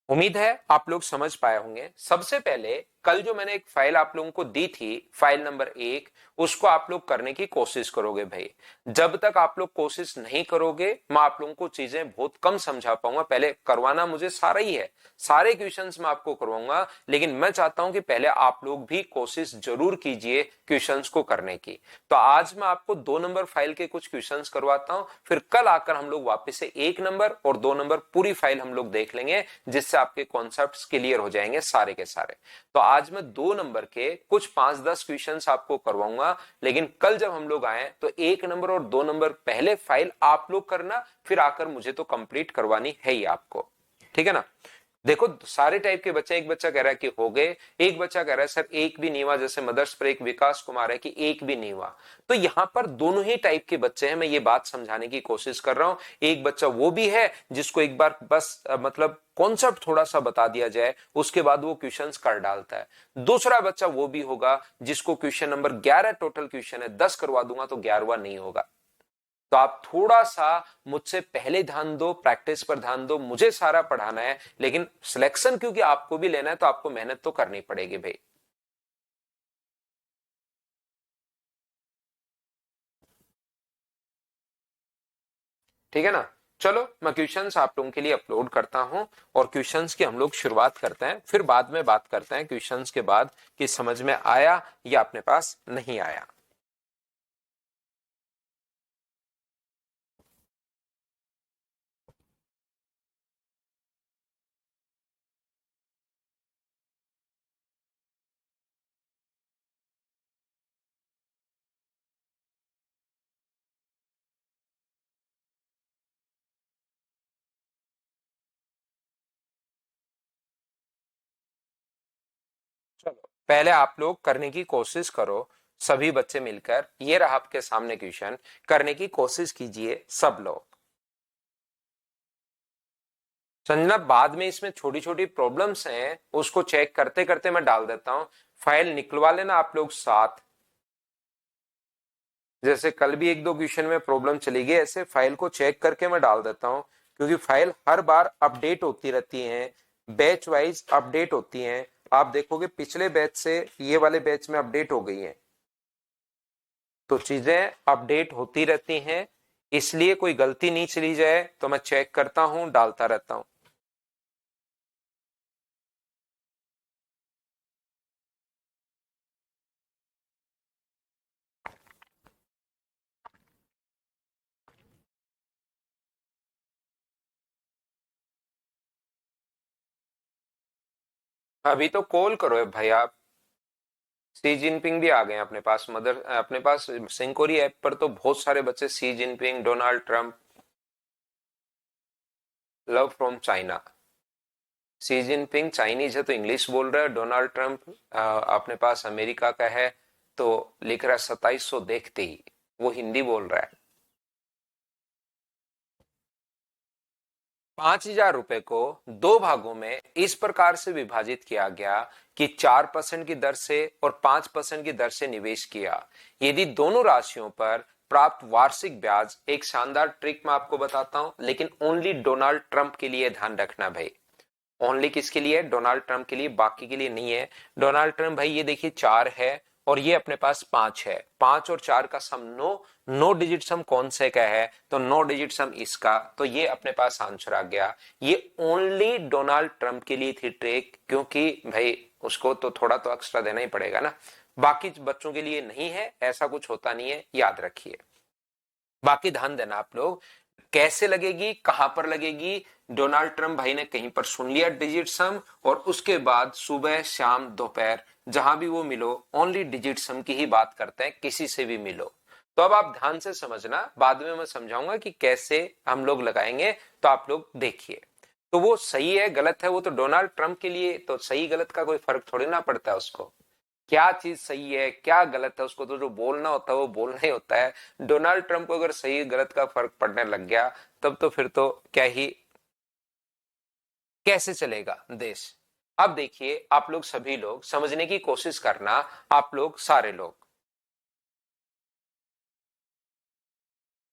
उम्मीद है आप लोग समझ पाए होंगे। सबसे पहले कल जो मैंने एक फाइल आप लोगों को दी थी, फाइल नंबर 1, उसको आप लोग करने की कोशिश करोगे भाई। जब तक आप लोग कोशिश नहीं करोगे मैं आप लोगों को चीजें बहुत कम समझा पाऊंगा। पहले करवाना मुझे सारा ही है, सारे क्वेश्चंस मैं आपको करवाऊंगा, लेकिन मैं चाहता हूं कि पहले आप लोग भी कोशिश जरूर कीजिए क्वेश्चंस को करने की। तो आज मैं आपको 2 नंबर फाइल के कुछ क्वेश्चंस करवाता हूं, फिर कल आकर हम लोग वापस से 1 नंबर और 2 नंबर पूरी फाइल हम लोग देख लेंगे, जिससे आपके कॉन्सेप्ट्स क्लियर हो जाएंगे सारे के सारे। तो आज मैं 2 नंबर के कुछ 5-10 क्वेश्चंस आपको करवाऊंगा, लेकिन कल जब हम लोग आए तो 1 नंबर और 2 नंबर पहले फाइल आप लोग करना, फिर आकर मुझे तो कंप्लीट करवानी है ही आपको, ठीक है ना? देखो सारे टाइप के बच्चे, एक बच्चा कह रहा है कि हो गए, एक बच्चा कह रहा है सर एक भी नहीं हुआ, जैसे मदर्स पर एक विकास कुमार है कि एक भी नहीं हुआ। तो यहां पर दोनों ही टाइप के बच्चे हैं, मैं ये बात समझाने की कोशिश कर रहा हूं। एक बच्चा वो भी है जिसको एक बार बस मतलब कॉन्सेप्ट थोड़ा सा बता दिया जाए, उसके बाद वो क्वेश्चंस कर डालता है। दूसरा बच्चा वो भी होगा जिसको क्वेश्चन नंबर 11 टोटल क्वेश्चन है, 10 करवा दूंगा तो 11वां नहीं होगा। तो आप थोड़ा सा मुझसे पहले ध्यान दो, प्रैक्टिस पर ध्यान दो। मुझे सारा पढ़ाना है, लेकिन सिलेक्शन क्योंकि आपको भी लेना है तो आपको मेहनत तो करनी पड़ेगी भाई। ठीक है ना? चलो मैं क्वेश्चंस आप लोगों के लिए अपलोड करता हूं और क्वेश्चंस की हम लोग शुरुआत करते हैं, फिर बाद में बात करते हैं क्वेश्चंस के बाद कि समझ में आया या अपने पास नहीं आया। चलो पहले आप लोग करने की कोशिश करो, सभी बच्चे मिलकर। ये रहा आपके सामने क्वेश्चन, करने की कोशिश कीजिए सब लोग। संजना बाद में इसमें छोटी छोटी प्रॉब्लम्स हैं, उसको चेक करते करते मैं डाल देता हूं। फाइल निकलवा लेना आप लोग साथ। जैसे कल भी 1-2 क्वेश्चन में प्रॉब्लम चली गई, ऐसे फाइल को चेक करके मैं डाल देता हूं, क्योंकि फाइल हर बार अपडेट होती रहती है, बैच वाइज अपडेट होती हैं। आप देखोगे पिछले बैच से ये वाले बैच में अपडेट हो गई हैं, तो चीजें अपडेट होती रहती हैं। इसलिए कोई गलती नहीं चली जाए तो मैं चेक करता हूं, डालता रहता हूं। अभी तो कॉल करो भाई आप। सी जिनपिंग भी आ गए हैं अपने पास, मदर अपने पास सिंकोरी ऐप पर तो बहुत सारे बच्चे, सी Jinping, Donald Trump, love from China. C Jinping Chinese है तो इंग्लिश बोल रहा है, डोनाल्ड ट्रंप अपने पास अमेरिका का है तो लिख रहा है 2700 देखते ही, वो हिंदी बोल रहा है। 5,000 रुपए को 2 भागों में इस प्रकार से विभाजित किया गया कि 4% की दर से और 5% की दर से निवेश किया। यदि दोनों राशियों पर प्राप्त वार्षिक ब्याज, एक शानदार ट्रिक मैं आपको बताता हूं, लेकिन ओनली डोनाल्ड ट्रंप के लिए ध्यान रखना भाई। ओनली किसके लिए? डोनाल्ड ट्रंप के लिए, बाकी के लिए नहीं है। डोनाल्ड ट्रंप भाई ये देखिए 4 है और ये अपने पास 5 है। 5 और 4 का सम 9, 9 डिजिट सम कौन से का है, तो 9 डिजिट सम इसका, तो ये अपने पास आंसर आ गया। ये ओनली डोनाल्ड ट्रंप के लिए थी ट्रिक, क्योंकि भाई उसको तो थोड़ा तो एक्स्ट्रा देना ही पड़ेगा ना, बाकी बच्चों के लिए नहीं है, ऐसा कुछ होता नहीं है, याद रखिए। बाकी ध्यान देना आप लोग, कैसे लगेगी, कहां पर लगेगी, डोनाल्ड ट्रंप भाई ने कहीं पर सुन लिया डिजिट सम, और उसके बाद सुबह शाम दोपहर जहां भी वो मिलो ओनली डिजिट सम की ही बात करते हैं, किसी से भी मिलो। तो अब आप ध्यान से समझना, बाद में मैं समझाऊंगा कि कैसे हम लोग लगाएंगे, तो आप लोग देखिए। तो वो सही है गलत है, वो तो डोनाल्ड ट्रंप के लिए तो सही गलत का कोई फर्क थोड़ी ना पड़ता है, उसको क्या चीज सही है क्या गलत है उसको तो जो बोलना होता है वो बोलना ही होता है। डोनाल्ड ट्रंप को अगर सही गलत का फर्क पड़ने लग गया तब तो फिर तो क्या ही, कैसे चलेगा देश। अब देखिए आप लोग सभी लोग समझने की कोशिश करना, आप लोग सारे लोग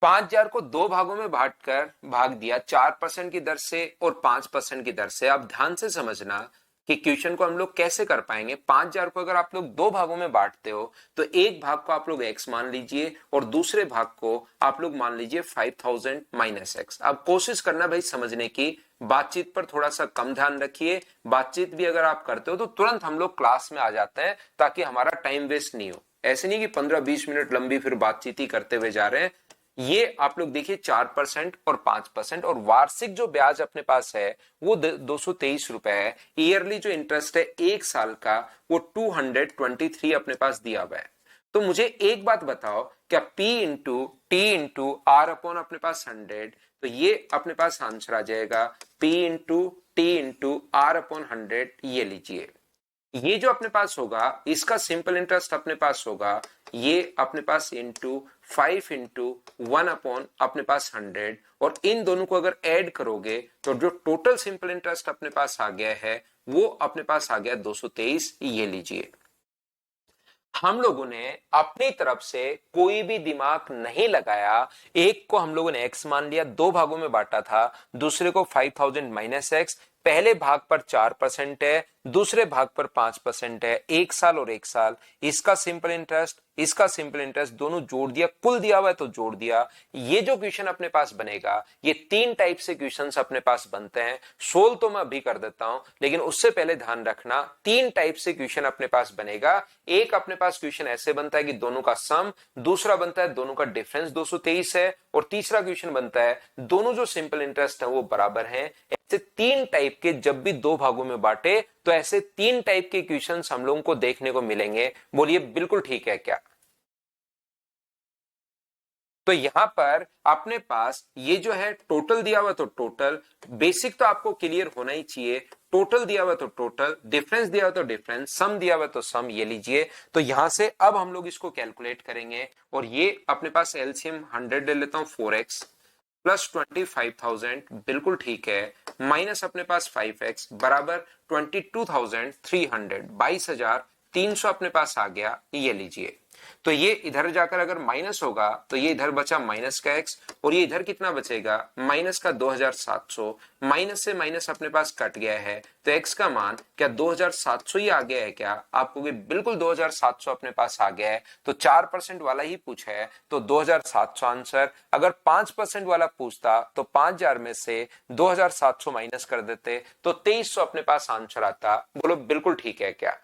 5,000 को दो भागों में बांटकर भाग दिया 4% की दर से और 5% की दर से। आप ध्यान से समझना कि क्वेश्चन को हम लोग कैसे कर पाएंगे। 5,000 को अगर आप लोग दो भागों में बांटते हो तो एक भाग को आप लोग x मान लीजिए और दूसरे भाग को आप लोग मान लीजिए 5,000 माइनस एक्स। अब कोशिश करना भाई समझने की, बातचीत पर थोड़ा सा कम ध्यान रखिए। बातचीत भी अगर आप करते हो तो तुरंत हम लोग क्लास में आ जाते हैं, ताकि हमारा टाइम वेस्ट नहीं हो। ऐसे नहीं कि 15-20 मिनट लंबी फिर बातचीत ही करते हुए जा रहे हैं। ये आप लोग देखिए 4% और 5%, और वार्षिक जो ब्याज अपने पास है वो 223 रुपए है। ईयरली जो इंटरेस्ट है एक साल का वो 223 अपने पास दिया हुआ है। तो मुझे एक बात बताओ, क्या P into t into r upon अपने पास 100, तो ये अपने पास आंसर आ जाएगा P into t into r upon 100। ये लीजिए, ये जो अपने पास होगा इसका सिंपल इंटरेस्ट अपने पास होगा ये अपने पास इंटू 5 इंटू 1 अपॉन अपने पास 100, और इन दोनों को अगर ऐड करोगे तो जो टोटल सिंपल इंटरेस्ट अपने पास आ गया है वो अपने पास आ गया 223। ये लीजिए, हम लोगों ने अपनी तरफ से कोई भी दिमाग नहीं लगाया। एक को हम लोगों ने x मान लिया, दो भागों में बांटा था, दूसरे को 5,000 माइनस एक्स। पहले भाग पर 4% है, दूसरे भाग पर 5% है, एक साल और एक साल। इसका सिंपल इंटरेस्ट इसका सिंपल इंटरेस्ट दोनों जोड़ दिया, कुल दिया हुआ है तो जोड़ दिया। ये जो क्वेश्चन अपने पास बनेगा, ये तीन टाइप से क्वेश्चंस अपने पास बनते हैं। सोल्व तो मैं अभी कर देता हूं, लेकिन उससे पहले ध्यान रखना तीन टाइप से क्वेश्चन अपने पास बनेगा। एक अपने पास क्वेश्चन ऐसे बनता है कि दोनों का सम, दूसरा बनता है दोनों का डिफरेंस 223 है, और तीसरा क्वेश्चन बनता है दोनों जो सिंपल इंटरेस्ट है वो बराबर हैं। ऐसे तीन टाइप के जब भी दो भागों में बांटे तो ऐसे तीन टाइप के क्वेश्चंस हम लोगों को देखने को मिलेंगे। बोलिए बिल्कुल ठीक है क्या? तो यहां पर अपने पास ये जो है टोटल दिया हुआ, तो टोटल बेसिक तो आपको क्लियर होना ही चाहिए। टोटल दिया हुआ तो टोटल, डिफरेंस दिया हुआ तो डिफरेंस, सम दिया हुआ तो सम। ये लीजिए, तो यहां से अब हम लोग इसको कैलकुलेट करेंगे, और ये अपने पास एलसीएम 100 ले लेता हूं, 4x प्लस 25,000 बिल्कुल ठीक है, माइनस अपने पास 5x बराबर 22,300, 22,300 अपने पास आ गया। ये लीजिए, तो ये इधर जाकर अगर माइनस होगा तो ये इधर बचा माइनस का x, और ये इधर कितना बचेगा माइनस का 2,700। माइनस से माइनस अपने पास कट गया है, तो x का मान क्या 2,700 ही आ गया है क्या? आपको बिल्कुल 2,700 अपने पास आ गया है। तो 4% वाला ही पूछा है तो 2,700 आंसर। अगर 5% वाला पूछता तो 5,000 में से 2,700 माइनस कर देते तो 2,300 अपने पास आंसर आता। बोलो बिल्कुल ठीक है क्या?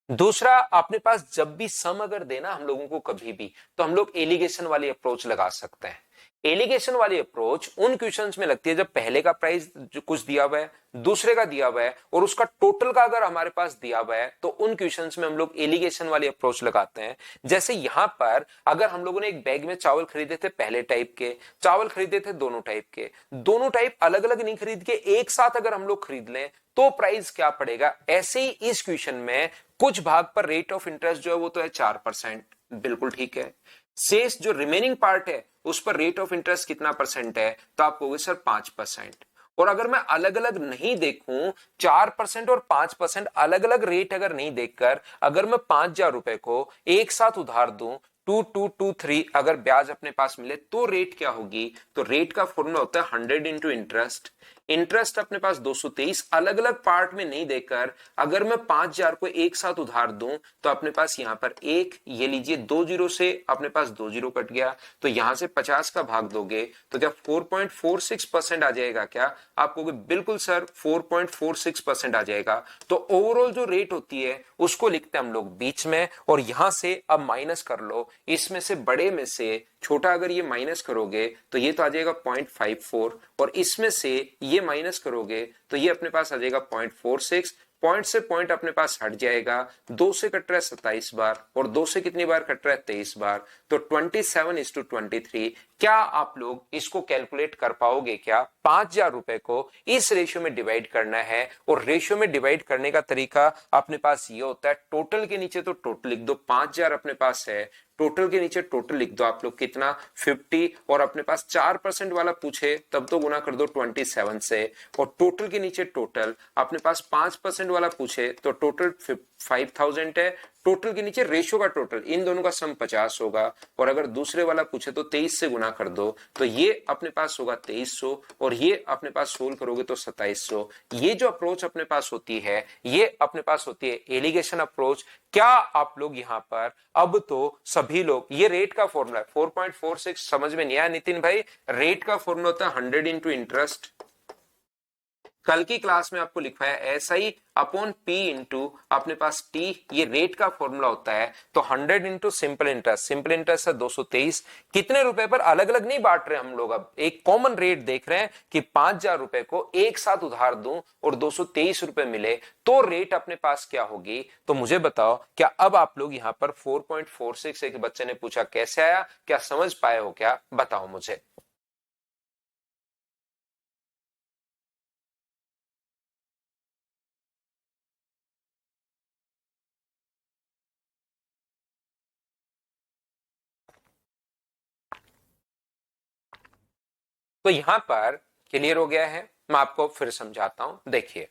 दूसरा, अपने पास जब भी सम अगर देना हम लोगों को कभी भी, तो हम लोग एलिगेशन वाली अप्रोच लगा सकते हैं। एलिगेशन वाली अप्रोच उन क्वेश्चंस में लगती है जब पहले का प्राइस जो कुछ दिया हुआ है, दूसरे का दिया हुआ है, और उसका टोटल का अगर हमारे पास दिया हुआ है, तो उन क्वेश्चंस में हम लोग एलिगेशन वाली अप्रोच लगाते हैं। जैसे यहां पर अगर हम लोगों ने एक बैग में चावल खरीदे थे, पहले टाइप के चावल खरीदे थे, दोनों टाइप के, दोनों टाइप अलग अलग नहीं खरीद के एक साथ अगर हम लोग खरीद लें तो प्राइस क्या पड़ेगा। ऐसे ही इस क्वेश्चन में कुछ भाग पर रेट ऑफ इंटरेस्ट जो है वो तो है 4%, बिल्कुल ठीक है। शेष जो रिमेनिंग पार्ट है उस पर रेट ऑफ इंटरेस्ट कितना परसेंट है, तो आप कहोगे सर 5%। और अगर मैं अलग अलग नहीं देखूं, 4% और 5% अलग अलग रेट अगर नहीं देखकर, अगर मैं 5,000 रुपए को एक साथ उधार दूं, 2223 अगर ब्याज अपने पास मिले तो रेट क्या होगी, तो रेट का फॉर्मूला होता है 100 इंटू इंटरेस्ट। इंटरेस्ट अपने पास 223, अलग अलग पार्ट में नहीं देकर अगर मैं 5000 को एक साथ उधार दूं तो अपने पास यहां पर एक, ये लीजिए 2 जीरो से अपने पास 2 जीरो कट गया, तो यहां से 50 का भाग दोगे तो क्या 4.46% आ जाएगा? क्या आप कहोगे बिल्कुल सर 4.46% आ जाएगा। तो ओवरऑल जो रेट होती है उसको लिखते हैं हम लोग बीच में, और यहां से अब माइनस कर लो, इसमें से बड़े में से छोटा अगर ये माइनस करोगे तो ये तो आ जाएगा 0.54, और इसमें से ये माइनस करोगे तो ये अपने पास आ जाएगा 0.46। पॉइंट से पॉइंट अपने पास हट जाएगा, 2 से कट रहा है 27 बार, और 2 से कितनी बार कट रहा है 23 बार, तो 27:23। क्या आप लोग इसको कैलकुलेट कर पाओगे? क्या 5000 रुपए को इस रेशियो में डिवाइड करना है, और रेशियो में डिवाइड करने का तरीका अपने पास ये होता है, टोटल के नीचे तो टोटल लिख दो, 5000 अपने पास है, टोटल के नीचे टोटल लिख दो आप लोग कितना 50, और अपने पास 4% वाला पूछे तब तो गुना कर दो 27 से, और टोटल के नीचे टोटल, अपने पास 5% वाला पूछे तो टोटल 5000 है, टोटल के नीचे रेशियो का टोटल, इन दोनों का सम 50 होगा, और अगर दूसरे वाला पूछे तो 23 से गुना कर दो, तो ये अपने पास होगा 2300, और ये अपने पास सोल्व करोगे तो 2700। ये जो अप्रोच अपने पास होती है ये अपने पास होती है एलिगेशन अप्रोच। क्या आप लोग यहां पर अब तो सभी लोग, ये रेट का फॉर्मूला है 4.46, समझ में नहीं आया नितिन भाई? रेट का फॉर्मूला होता है 100 इंटू इंटरेस्ट, कल की क्लास में आपको लिखवाया ऐसा ही अपॉन पी इंटू अपने पास टी, ये रेट का फॉर्मूला होता है। तो 100 into simple interest, simple interest है 223, कितने रुपए पर अलग अलग नहीं बांट रहे हम लोग, अब एक कॉमन रेट देख रहे हैं कि 5000 रुपए को एक साथ उधार दूं और 223 रुपए मिले तो रेट अपने पास क्या होगी? तो मुझे बताओ, क्या अब आप लोग यहां पर 4.46, एक बच्चे ने पूछा कैसे आया, क्या समझ पाए हो? क्या बताओ मुझे। तो यहां पर क्लियर हो गया है, मैं आपको फिर समझाता हूं। देखिए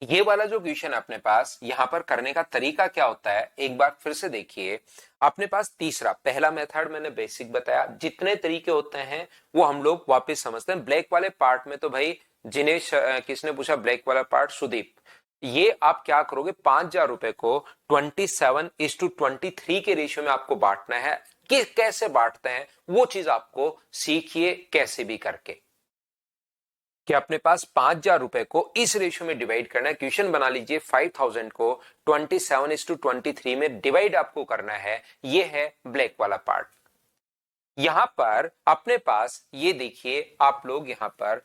ये वाला जो क्वेश्चन अपने पास यहां पर करने का तरीका क्या होता है, एक बार फिर से देखिए। अपने पास तीसरा, पहला मेथड मैंने बेसिक बताया, जितने तरीके होते हैं वो हम लोग वापस समझते हैं। ब्लैक वाले पार्ट में तो भाई जिनेश, किसने पूछा ब्लैक वाला पार्ट? सुदीप। ये आप क्या करोगे, 5000 रुपए को 27:23 के रेशियो में आपको बांटना है। कि कैसे बांटते हैं वो चीज आपको सीखिए कैसे भी करके, कि अपने पास 5000 रुपए को इस रेशियो में डिवाइड करना है। क्वेश्चन बना लीजिए 5000 को 27:23 में डिवाइड आपको करना है, ये है ब्लैक वाला पार्ट। यहां पर अपने पास ये देखिए आप लोग यहां पर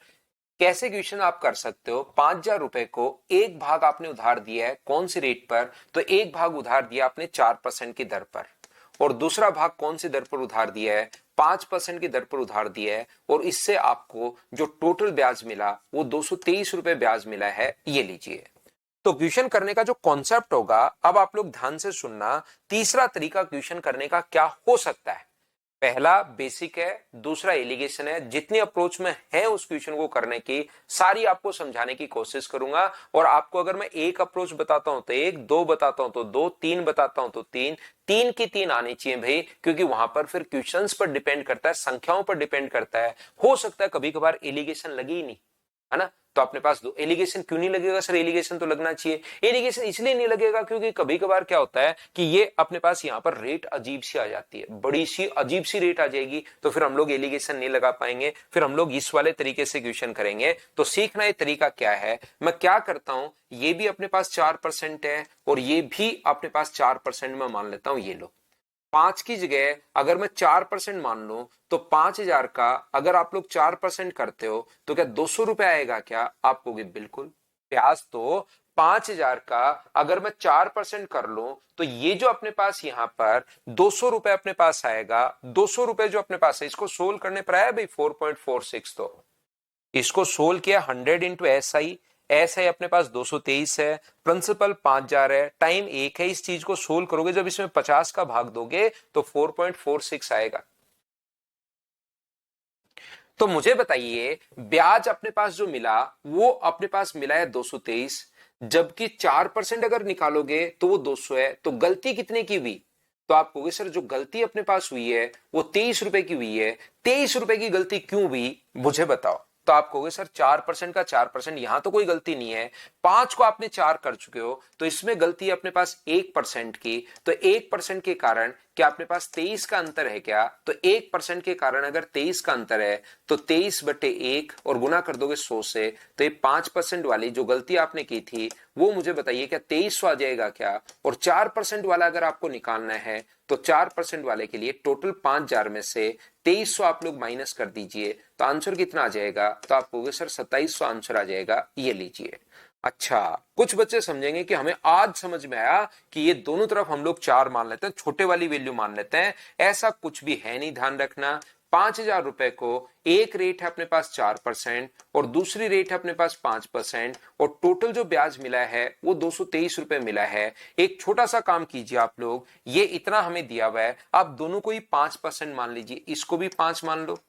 कैसे क्वेश्चन आप कर सकते हो। 5000 रुपए को एक भाग आपने उधार दिया है कौन सी रेट पर, तो एक भाग उधार दिया आपने 4% की दर पर, और दूसरा भाग कौन सी दर पर उधार दिया है? 5% की दर पर उधार दिया है, और इससे आपको जो टोटल ब्याज मिला वो 223 रुपए ब्याज मिला है, ये लीजिए। तो क्वेश्चन करने का जो कॉन्सेप्ट होगा, अब आप लोग ध्यान से सुनना। तीसरा तरीका क्वेश्चन करने का क्या हो सकता है? पहला बेसिक है, दूसरा एलिगेशन है। जितनी अप्रोच में है उस क्वेश्चन को करने की सारी आपको समझाने की कोशिश करूंगा, और आपको अगर मैं एक अप्रोच बताता हूं तो एक, दो बताता हूं तो दो, तीन बताता हूं तो तीन, तीन की तीन आनी चाहिए भाई, क्योंकि वहां पर फिर क्वेश्चंस पर डिपेंड करता है, संख्याओं पर डिपेंड करता है। हो सकता है कभी कभार एलिगेशन लगे ही नहीं, है ना? तो अपने पास दो। एलिगेशन क्यों नहीं लगेगा सर? एलिगेशन तो लगना चाहिए। एलिगेशन इसलिए नहीं लगेगा क्योंकि कभी कभार क्या होता है कि ये अपने पास यहाँ पर रेट अजीब सी आ जाती है, बड़ी सी अजीब सी रेट आ जाएगी, तो फिर हम लोग एलिगेशन नहीं लगा पाएंगे, फिर हम लोग इस वाले तरीके से क्वेश्चन करेंगे। तो सीखना ये तरीका क्या है, मैं क्या करता हूं, ये भी अपने पास 4% है और ये भी अपने पास 4% में मान लेता हूं। ये लो 5 की जगह अगर मैं 4% मान लूं तो 5000 का अगर आप लोग 4% करते हो तो क्या 200 रुपए आएगा? क्या आप कहोगे बिल्कुल। ब्याज तो 5000 का अगर मैं 4% कर लूं तो ये जो अपने पास यहां पर 200 रुपए अपने पास आएगा। 200 रुपए जो अपने पास है इसको सोल्व करने पर आया भाई 4.46, तो इसको सोल्व किया 100 इंटू SI, SI अपने पास 223 है, प्रिंसिपल 5000 है, टाइम 1 है। इस चीज को सोल्व करोगे जब इसमें 50 का भाग दोगे तो 4.46 आएगा। तो मुझे बताइए ब्याज अपने पास जो मिला वो अपने पास मिला है 223, जबकि 4% अगर निकालोगे तो वो 200 है। तो गलती कितने की हुई? तो आप कहोगे सर जो गलती अपने पास हुई है वो 23 रुपए की हुई है। 23 रुपए की गलती क्यों हुई मुझे बताओ। तो आप कहोगे सर 4% का 4%, यहां तो कोई गलती नहीं है। 5 को आपने 4 कर चुके हो तो इसमें गलती है अपने पास 1% की। तो 1% के कारण क्या अपने पास 23 का अंतर है क्या? तो 1% के कारण अगर 23 का अंतर है तो 23/1 और गुना कर दोगे 100 से, तो ये 5% वाली जो गलती आपने की थी वो मुझे बताइए क्या 2300 आ जाएगा क्या? और 4% वाला अगर आपको निकालना है तो 4% वाले के लिए टोटल 5000 में से 2300 आप लोग माइनस कर दीजिए, तो आंसर कितना आ जाएगा? तो आप कहोगे सर 2700 आंसर आ जाएगा, ये लीजिए। अच्छा, कुछ बच्चे समझेंगे कि हमें आज समझ में आया कि ये दोनों तरफ हम लोग 4 मान लेते हैं, छोटे वाली वैल्यू मान लेते हैं। ऐसा कुछ भी है नहीं, ध्यान रखना। 5000 रुपए को एक रेट है अपने पास 4% और दूसरी रेट है अपने पास 5%, और टोटल जो ब्याज मिला है वो 223 रुपए मिला है। एक छोटा सा काम कीजिए आप लोग, ये इतना हमें दिया हुआ है, आप दोनों को ही 5% मान लीजिए, इसको भी 5 मान लो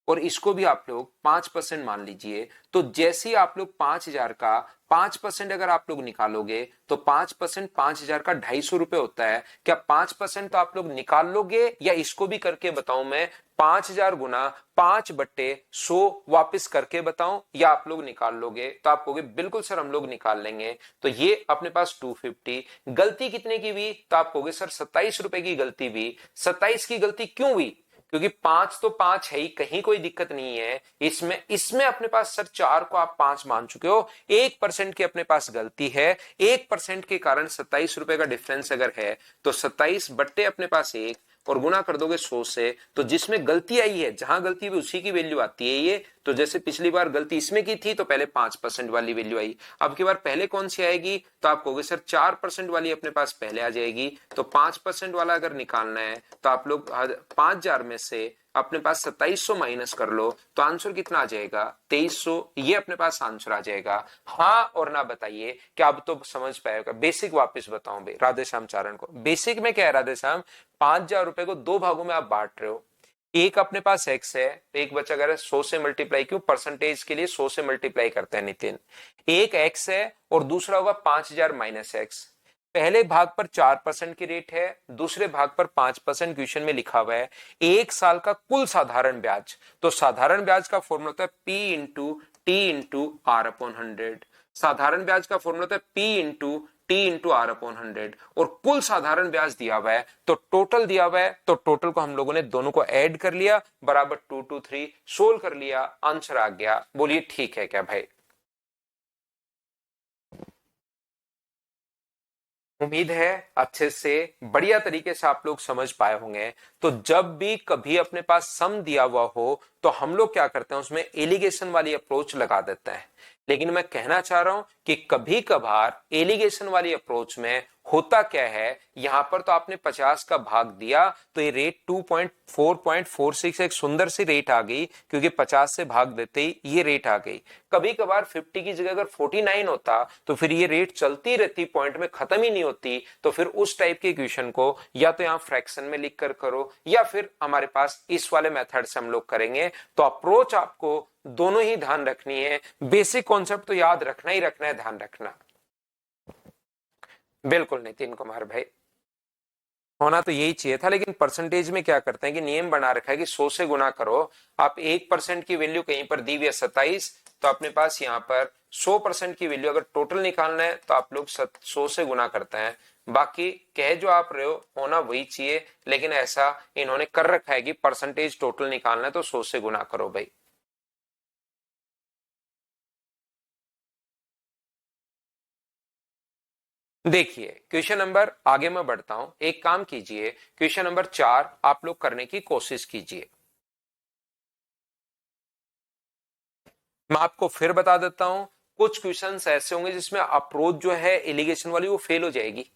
और इसको भी आप लोग 5% मान लीजिए। तो जैसे ही आप लोग 5000 का 5% अगर आप लोग निकालोगे तो 5% 5000 का 250 रुपए होता है। क्या 5% तो आप लोग निकाल लोगे या इसको भी करके बताऊं मैं? 5000 गुना 5/100 वापस करके बताऊं या आप लोग निकाल लोगे? तो आप कहोगे बिल्कुल सर हम लोग निकाल लेंगे। तो ये अपने पास 250, गलती कितने की हुई? तो आप कहोगे सर 27 रुपए की गलती हुई। 27 की गलती क्यों हुई? क्योंकि 5 तो 5 है ही, कहीं कोई दिक्कत नहीं है इसमें। इसमें अपने पास सर 4 को आप 5 मान चुके हो, 1% की अपने पास गलती है, 1% के कारण 27 रुपए का डिफरेंस अगर है तो 27 बट्टे अपने पास 1 और गुना कर दोगे 100 से, तो जिसमें गलती आई है, जहां गलती हुई उसी की वैल्यू आती है ये। तो जैसे पिछली बार गलती इसमें की थी तो पहले 5% वाली वैल्यू आई, अब की बार पहले कौन सी आएगी? तो आप कहोगे सर 4% वाली अपने पास पहले आ जाएगी। तो 5% वाला अगर निकालना है तो आप लोग 5000 में से अपने पास 2700 माइनस कर लो, तो आंसर कितना आ जाएगा? 2300, ये अपने पास आंसर आ जाएगा। हाँ और ना बताइए क्या अब तो समझ पाएगा? बेसिक वापस बताऊं भाई राधेश्याम चारण को, बेसिक में क्या है राधेश्याम? 5000 रुपए को 2 भागों में आप बांट रहे हो, एक अपने पास x है, एक बच्चा कह रहा है 100 से मल्टीप्लाई, क्यों? परसेंटेज के लिए 100 से मल्टीप्लाई करते हैं नितिन। एक x है और दूसरा होगा 5000 माइनस एक्स। पहले भाग पर 4% की रेट है, दूसरे भाग पर 5% क्वेश्चन में लिखा हुआ है। एक साल का कुल साधारण ब्याज, तो साधारण ब्याज का फॉर्मूला होता है P into t into r upon 100। साधारण ब्याज का फॉर्मूला होता है P into t into r upon 100, और कुल साधारण ब्याज दिया हुआ है तो टोटल दिया हुआ है, तो टोटल को हम लोगों ने दोनों को ऐड कर लिया, बराबर 223, सोल्व कर लिया, आंसर आ गया। बोलिए ठीक है क्या भाई? उम्मीद है अच्छे से बढ़िया तरीके से आप लोग समझ पाए होंगे। तो जब भी कभी अपने पास सम दिया हुआ हो तो हम लोग क्या करते हैं, उसमें एलिगेशन वाली अप्रोच लगा देते हैं। लेकिन मैं कहना चाह रहा हूं कि कभी कभार एलिगेशन वाली अप्रोच में होता क्या है, यहां पर तो आपने 50 का भाग दिया तो ये रेट 2.446 एक सुंदर सी रेट आ गई, क्योंकि 50 से भाग देते ही ये रेट आ गई। कभी कभार 50 की जगह अगर 49 होता तो फिर ये रेट चलती रहती, पॉइंट में खत्म ही नहीं होती। तो फिर उस टाइप के इक्वेशन को या तो यहां फ्रैक्शन में लिख कर करो या फिर हमारे पास इस वाले मेथड से हम लोग करेंगे। तो अप्रोच आपको दोनों ही ध्यान रखनी है, बेसिक कॉन्सेप्ट तो याद रखना ही रखना है, ध्यान रखना। बिल्कुल नितिन कुमार भाई, होना तो यही चाहिए था, लेकिन परसेंटेज में क्या करते हैं कि नियम बना रखा है कि 100 से गुना करो। आप 1% की वैल्यू कहीं पर दी हुई है 27, तो अपने पास यहाँ पर 100% की वैल्यू अगर टोटल निकालना है तो आप लोग 100 से गुना करते हैं। बाकी कह जो आप रहे हो होना वही चाहिए, लेकिन ऐसा इन्होंने कर रखा है कि परसेंटेज टोटल निकालना है तो 100 से गुना करो भाई। देखिए क्वेश्चन नंबर, आगे मैं बढ़ता हूं, एक काम कीजिए, क्वेश्चन नंबर 4 आप लोग करने की कोशिश कीजिए। मैं आपको फिर बता देता हूं, कुछ क्वेश्चंस ऐसे होंगे जिसमें अप्रोच जो है एलिगेशन वाली वो फेल हो जाएगी,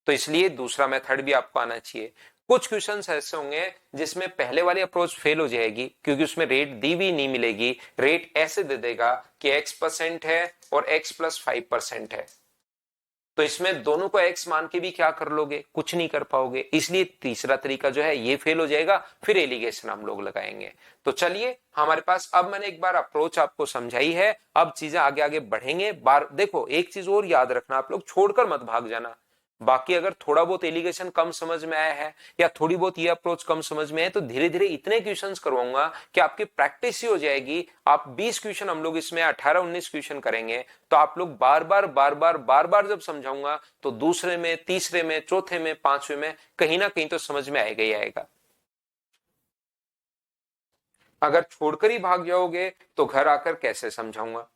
तो इसलिए दूसरा मेथड भी आपको आना चाहिए। कुछ क्वेश्चंस ऐसे होंगे जिसमें पहले वाली अप्रोच फेल हो जाएगी, क्योंकि उसमें रेट दी भी नहीं मिलेगी। रेट ऐसे दे देगा कि x% है और x प्लस 5% है, तो इसमें दोनों को x मान के भी क्या कर लोगे? कुछ नहीं कर पाओगे। इसलिए तीसरा तरीका जो है ये फेल हो जाएगा, फिर एलिगेशन हम लोग लगाएंगे। तो चलिए हमारे पास, अब मैंने एक बार अप्रोच आपको समझाई है, अब चीजें आगे आगे बढ़ेंगे। बार देखो एक चीज और याद रखना, आप लोग छोड़कर मत भाग जाना। बाकी अगर थोड़ा बहुत एलिगेशन कम समझ में आया है या थोड़ी बहुत ये अप्रोच कम समझ में है तो धीरे धीरे इतने क्वेश्चंस करवाऊंगा कि आपकी प्रैक्टिस ही हो जाएगी। आप 20 क्वेश्चन, हम लोग इसमें 18-19 क्वेश्चन करेंगे, तो आप लोग बार बार जब समझाऊंगा तो दूसरे में, तीसरे में, चौथे में, पांचवे में कहीं ना कहीं तो समझ में आएगा ही आएगा। अगर छोड़कर ही भाग जाओगे तो घर आकर कैसे समझाऊंगा।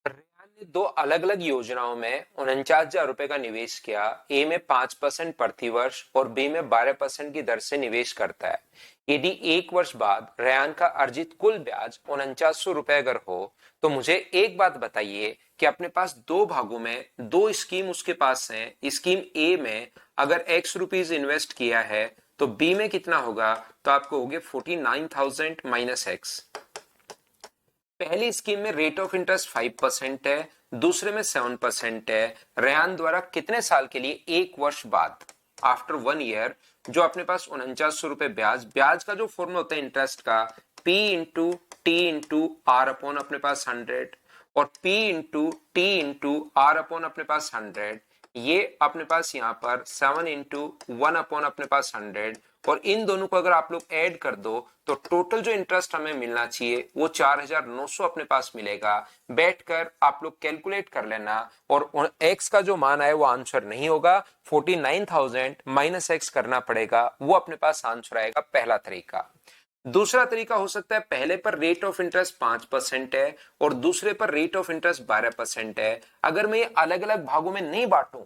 रेहान ने दो अलग अलग योजनाओं में 49,000 रुपए का निवेश किया। ए में 5% प्रति वर्ष और बी में 12% की दर से निवेश करता है। यदि एक वर्ष बाद रेहान का अर्जित कुल ब्याज 4900 रुपए अगर हो तो मुझे एक बात बताइए कि अपने पास दो भागों में दो स्कीम उसके पास है। स्कीम ए में अगर एक्स रुपीज इन्वेस्ट किया है तो बी में कितना होगा, तो आपको होगे 49,000 माइनस एक्स। पहली स्कीम में रेट ऑफ इंटरेस्ट 5% है, दूसरे में 7% है। रेहान द्वारा कितने साल के लिए, एक वर्ष बाद, आफ्टर 1 ईयर, जो अपने पास 4900 रुपए ब्याज, ब्याज का जो फॉर्मूला होता है इंटरेस्ट का, P into t into r upon अपने पास 100 और P into t into r upon अपने पास 100, ये अपने पास यहाँ पर 7 इंटू 1 अपॉन अपने पास 100, और इन दोनों को अगर आप लोग ऐड कर दो तो टोटल जो इंटरेस्ट हमें मिलना चाहिए वो 4,900 अपने पास मिलेगा। बैठकर आप लोग कैलकुलेट कर लेना, और एक्स का जो मान है वो आंसर नहीं होगा, 49,000 माइनस एक्स करना पड़ेगा, वो अपने पास आंसर आएगा। पहला तरीका। दूसरा तरीका हो सकता है, पहले पर रेट ऑफ इंटरेस्ट 5% है और दूसरे पर रेट ऑफ इंटरेस्ट 12% है। अगर मैं ये अलग अलग भागों में नहीं बांटूं,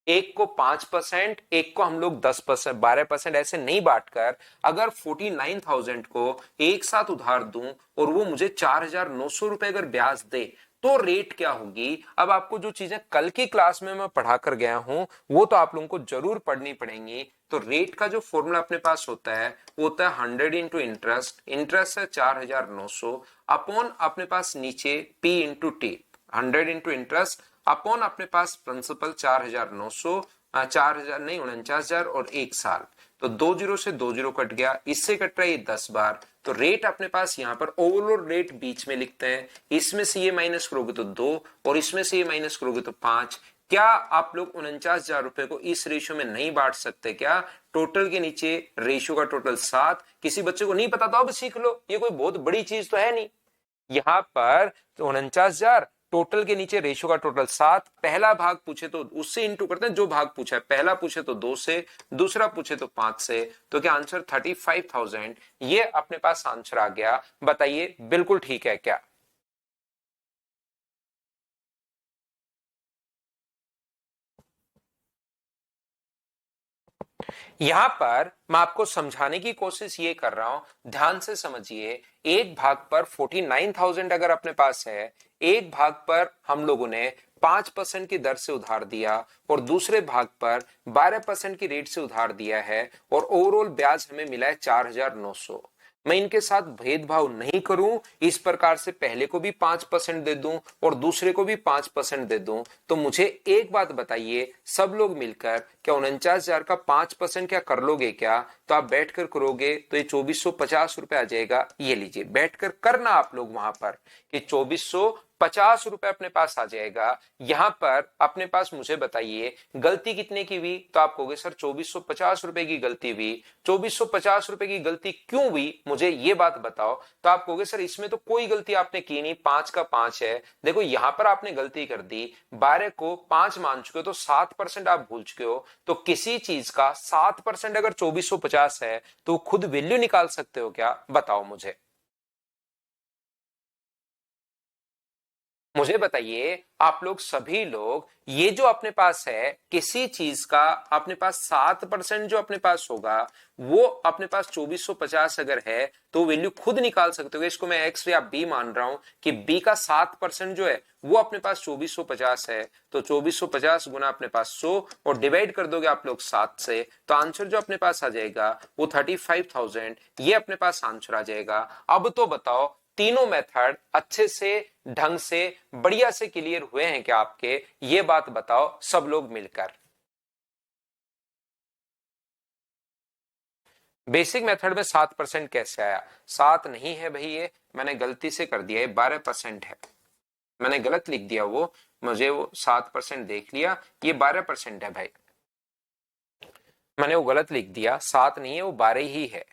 एक को 5%, एक को हम लोग 10%, 12% ऐसे नहीं बांटकर अगर 49,000 को एक साथ उधार दूं और वो मुझे 4,900 रुपए अगर ब्याज दे तो रेट क्या होगी। अब आपको जो चीजें कल की क्लास में मैं पढ़ा कर गया हूं वो तो आप लोगों को जरूर पढ़नी पड़ेंगी। तो रेट का जो फॉर्मूला अपने पास होता है वो होता है 100 इंटू इंटरेस्ट, इंटरेस्ट है 4,900 अपॉन अपने पास नीचे P into T, 100 into interest upon अपने पास प्रिंसिपल 4,900, 4,000 नहीं 49,000 और एक साल, तो 2 जीरो से 2 जीरो कट गया, इससे कट रहा है 10 बार। तो रेट अपने पास यहाँ पर ओवरऑल रेट बीच में लिखते हैं, इसमें से ये माइनस करोगे तो 2 और इसमें से ये माइनस करोगे तो 5। क्या आप लोग 49,000 रुपए को इस रेशियो में नहीं बांट सकते क्या? टोटल के नीचे रेशियो का टोटल 7, किसी बच्चे को नहीं पता तो अब सीख लो, ये कोई बहुत बड़ी चीज तो है नहीं। यहां पर 49,000, टोटल के नीचे रेशियो का टोटल 7, पहला भाग पूछे तो उससे इंटू करते हैं, जो भाग पूछा है, पहला पूछे तो 2 से, दूसरा पूछे तो 5 से, तो क्या आंसर 35,000, ये अपने पास आंसर आ गया। बताइए बिल्कुल ठीक है क्या? यहां पर मैं आपको समझाने की कोशिश ये कर रहा हूं, ध्यान से समझिए। एक भाग पर 49,000 अगर अपने पास है, एक भाग पर हम लोगों ने 5% की दर से उधार दिया और दूसरे भाग पर 12% की रेट से उधार दिया है, और ओवरऑल ब्याज हमें मिला है 4,900। मैं इनके साथ भेदभाव नहीं करूं, इस प्रकार से पहले को भी 5% दे दूं और दूसरे को भी 5% दे दूं, तो मुझे एक बात बताइए, सब लोग मिलकर क्या 49,000 का 5% क्या कर लोगे क्या? तो आप बैठकर करोगे तो ये 2,450 रुपए आ जाएगा। ये लीजिए, बैठकर करना आप लोग वहां पर कि 2,450 50 रुपए अपने पास आ जाएगा। यहां पर अपने पास मुझे बताइए गलती कितने की हुई, तो आप कहोगे सर 2450 रुपए की गलती हुई। 2450 रुपए की गलती क्यों हुई, मुझे ये बात बताओ। तो आप कहोगे सर इसमें तो कोई गलती आपने की नहीं, 5 का 5 है। देखो यहां पर आपने गलती कर दी, 12 को 5 मान चुके हो तो 7% आप भूल चुके हो। तो किसी चीज का 7% अगर 2450 है तो खुद वैल्यू निकाल सकते हो क्या, बताओ मुझे। मुझे बताइए आप लोग सभी लोग, ये जो अपने पास है किसी चीज का अपने पास 7% जो अपने पास होगा वो अपने पास 2450 अगर है तो वैल्यू खुद निकाल सकते हो। इसको मैं एक्स या बी मान रहा हूं कि बी का 7% जो है वो अपने पास 2450 है। तो 2450 गुना अपने पास 100 और डिवाइड कर दोगे आप लोग 7 से, तो आंसर जो अपने पास आ जाएगा वो 35,000, ये अपने पास आंसर आ जाएगा। अब तो बताओ तीनों मेथड अच्छे से ढंग से बढ़िया से क्लियर हुए हैं क्या आपके, ये बात बताओ सब लोग मिलकर। बेसिक मेथड में 7% कैसे आया, 7 नहीं है भाई, ये मैंने गलती से कर दिया, ये 12% है, मैंने गलत लिख दिया वो, मुझे वो 7% देख लिया, ये 12% है भाई, मैंने वो गलत लिख दिया, 7 नहीं है वो 12 ही है।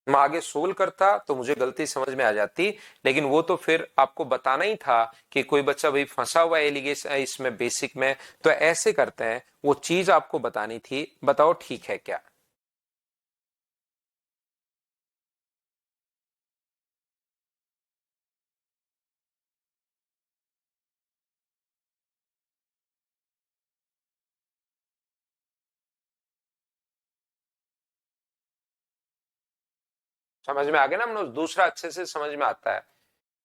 मैं आगे सोल्व करता तो मुझे गलती समझ में आ जाती, लेकिन वो तो फिर आपको बताना ही था कि कोई बच्चा भाई फंसा हुआ है एलिगेशन इसमें बेसिक में, तो ऐसे करते हैं, वो चीज आपको बतानी थी, बताओ ठीक है क्या। समझ में आ गया ना मनोज, दूसरा अच्छे से समझ में आता है।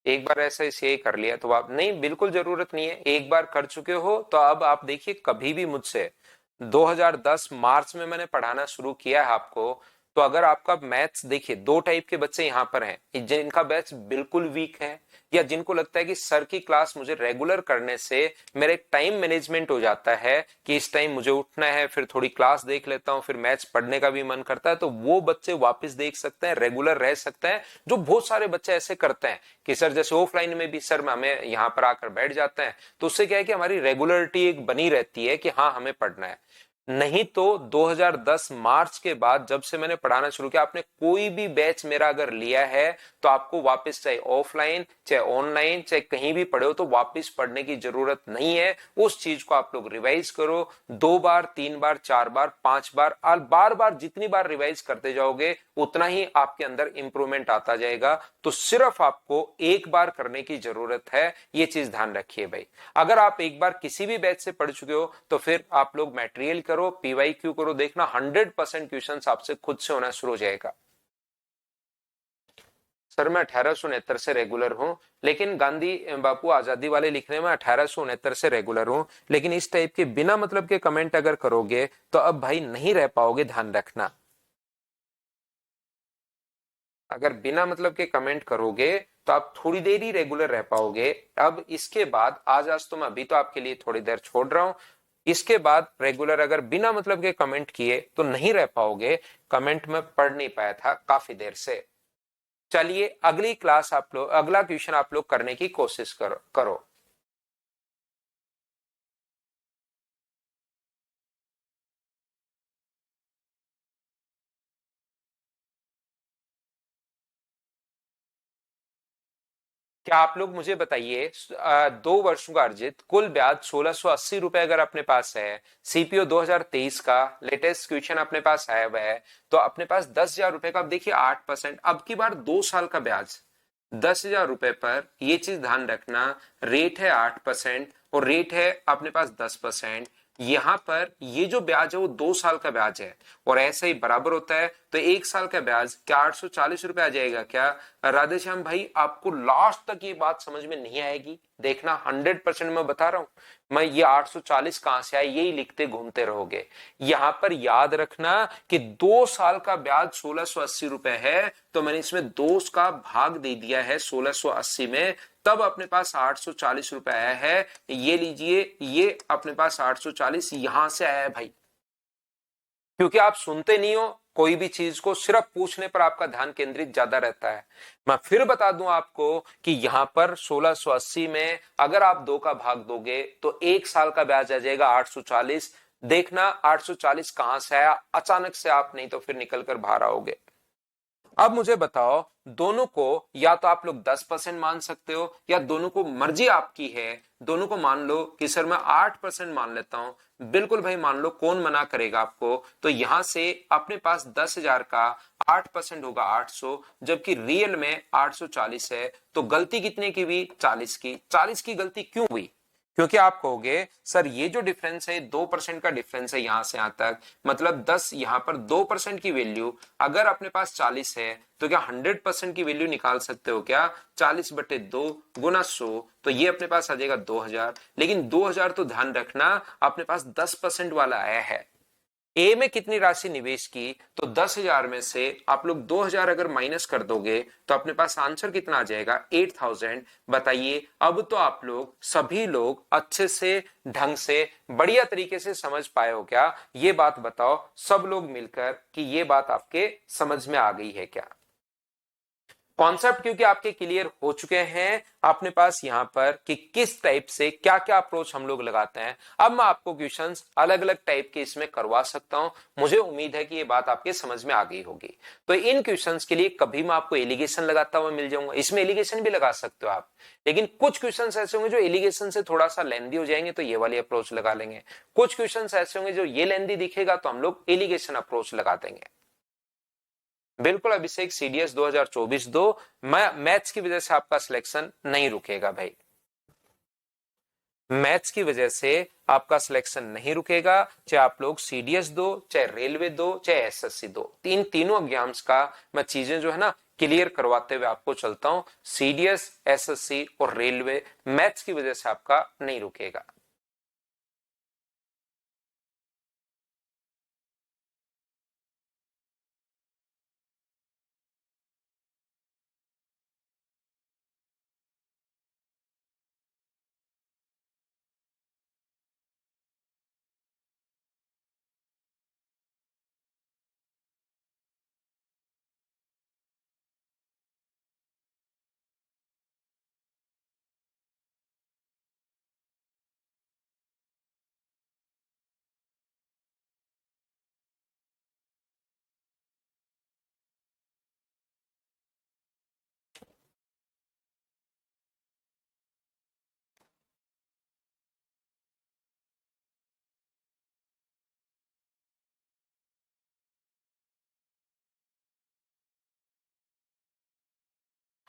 एक बार ऐसा इसे कर लिया तो आप नहीं, बिल्कुल जरूरत नहीं है, एक बार कर चुके हो तो अब आप देखिए कभी भी मुझसे 2010 मार्च में मैंने पढ़ाना शुरू किया है आपको, तो अगर आपका मैथ्स देखिए, दो टाइप के बच्चे यहाँ पर हैं, जिनका बैच बिल्कुल वीक है या जिनको लगता है कि सर की क्लास मुझे रेगुलर करने से मेरा एक टाइम मैनेजमेंट हो जाता है कि इस टाइम मुझे उठना है, फिर थोड़ी क्लास देख लेता हूँ, फिर मैथ्स पढ़ने का भी मन करता है, तो वो बच्चे वापस देख सकते हैं, रेगुलर रह सकते हैं। जो बहुत सारे बच्चे ऐसे करते हैं कि सर जैसे ऑफलाइन में भी सर हमें यहाँ पर आकर बैठ जाते हैं, तो उससे क्या है कि हमारी रेगुलरिटी एक बनी रहती है कि हाँ हमें पढ़ना है। नहीं तो 2010 मार्च के बाद जब से मैंने पढ़ाना शुरू किया, आपने कोई भी बैच मेरा अगर लिया है तो आपको वापस चाहे ऑफलाइन चाहे ऑनलाइन चाहे कहीं भी पढ़े हो तो वापस पढ़ने की जरूरत नहीं है। उस चीज को आप लोग रिवाइज करो, 2 बार 3 बार 4 बार 5 बार, और बार बार जितनी बार रिवाइज करते जाओगे उतना ही आपके अंदर इंप्रूवमेंट आता जाएगा। तो सिर्फ आपको एक बार करने की जरूरत है, ये चीज ध्यान रखिए भाई। अगर आप एक बार किसी भी बैच से पढ़ चुके हो तो फिर आप लोग मटेरियल करो, पीवाईक्यू करो, देखना 100% क्वेश्चन आपसे खुद से होना शुरू हो जाएगा। सर मैं 1869 से रेगुलर हूं, लेकिन गांधी बापू आजादी वाले लिखने में 1869 से रेगुलर हूं, लेकिन इस टाइप के बिना मतलब के कमेंट अगर करोगे तो अब भाई नहीं रह पाओगे, ध्यान रखना। अगर बिना मतलब के कमेंट करोगे तो आप थोड़ी देर ही रेगुलर रह पाओगे। अब इसके बाद आज तो मैं अभी तो आपके लिए थोड़ी देर छोड़ रहा हूं, इसके बाद रेगुलर अगर बिना मतलब के कमेंट किए तो नहीं रह पाओगे। कमेंट में पढ़ नहीं पाया था काफी देर से। चलिए अगली क्लास आप लोग, अगला क्वेश्चन आप लोग करने की कोशिश करो। क्या आप लोग मुझे बताइए, 2 वर्षों का अर्जित कुल ब्याज 1680 रुपए अगर अपने पास है, सीपीओ 2023 का लेटेस्ट क्वेश्चन अपने पास आया हुआ है, तो अपने पास 10,000 रुपए का, अब देखिए 8%, अब की बार 2 साल का ब्याज 10,000 रुपए पर, ये चीज ध्यान रखना, रेट है 8% और रेट है अपने पास 10%। यहां पर ये जो ब्याज है वो 2 साल का ब्याज है और ऐसा ही बराबर होता है, तो 1 साल का ब्याज क्या 840 रुपए आ जाएगा क्या। राधेश्याम भाई आपको लास्ट तक ये बात समझ में नहीं आएगी, देखना 100% मैं बता रहा हूं, मैं ये 840 कहां से आए यही लिखते घूमते रहोगे। यहां पर याद रखना कि 2 साल का ब्याज 1680 रुपए है, तो मैंने इसमें 2 का भाग दे दिया है 1680 में, तब अपने पास 840 रुपए आया है। ये लीजिए, ये अपने पास 840 यहां से आया है भाई, क्योंकि आप सुनते नहीं हो, कोई भी चीज को सिर्फ पूछने पर आपका ध्यान केंद्रित ज्यादा रहता है। मैं फिर बता दूं आपको कि यहां पर 1680 में अगर आप 2 का भाग दोगे तो 1 साल का ब्याज आ जाएगा 840। देखना 840 कहां से आया, अचानक से आप नहीं तो फिर निकल कर बाहर आओगे। अब मुझे बताओ, दोनों को या तो आप लोग 10% मान सकते हो या दोनों को, मर्जी आपकी है, दोनों को मान लो कि सर मैं 8% मान लेता हूं। बिल्कुल भाई मान लो, कौन मना करेगा आपको। तो यहां से अपने पास 10,000 का 8% होगा 800, जबकि रियल में 840 है। तो गलती कितने की हुई? 40 की। 40 की गलती क्यों हुई? क्योंकि आप कहोगे सर ये जो डिफरेंस है 2% का डिफरेंस है यहां से यहां तक, मतलब 10, यहां पर 2% की वैल्यू अगर अपने पास 40 है तो क्या 100% की वैल्यू निकाल सकते हो क्या? 40/2 गुना 100, तो ये अपने पास आ जाएगा 2000। लेकिन 2000 तो ध्यान रखना अपने पास 10% वाला आया है। ए में कितनी राशि निवेश की? तो 10,000 में से आप लोग 2,000 अगर माइनस कर दोगे तो अपने पास आंसर कितना आ जाएगा? 8,000। बताइए, अब तो आप लोग सभी लोग अच्छे से, ढंग से, बढ़िया तरीके से समझ पाए हो क्या? ये बात बताओ सब लोग मिलकर कि ये बात आपके समझ में आ गई है क्या? कॉन्सेप्ट क्योंकि आपके क्लियर हो चुके हैं अपने पास यहां पर कि किस टाइप से क्या क्या अप्रोच हम लोग लगाते हैं। अब मैं आपको क्वेश्चंस अलग अलग टाइप के इसमें करवा सकता हूं। मुझे उम्मीद है कि ये बात आपके समझ में आ गई होगी। तो इन क्वेश्चंस के लिए कभी मैं आपको एलिगेशन लगाता हुआ मिल जाऊंगा, इसमें एलिगेशन भी लगा सकते हो आप। लेकिन कुछ क्वेश्चंस ऐसे होंगे जो एलिगेशन से थोड़ा सा लेंदी हो जाएंगे, तो ये वाली अप्रोच लगा लेंगे। कुछ क्वेश्चंस ऐसे होंगे जो ये लेंदी दिखेगा तो हम लोग एलिगेशन अप्रोच लगा देंगे। बिल्कुल अभिषेक, सीडीएस 2024 दो। मैथ्स की वजह से आपका सिलेक्शन नहीं रुकेगा भाई, मैथ्स की वजह से आपका सिलेक्शन नहीं रुकेगा। चाहे आप लोग सीडीएस दो, चाहे रेलवे दो, चाहे एसएससी दो, तीनों एग्जाम्स का मैं चीजें जो है ना क्लियर करवाते हुए आपको चलता हूं। सीडीएस, एसएससी और रेलवे मैथ्स की वजह से आपका नहीं रुकेगा।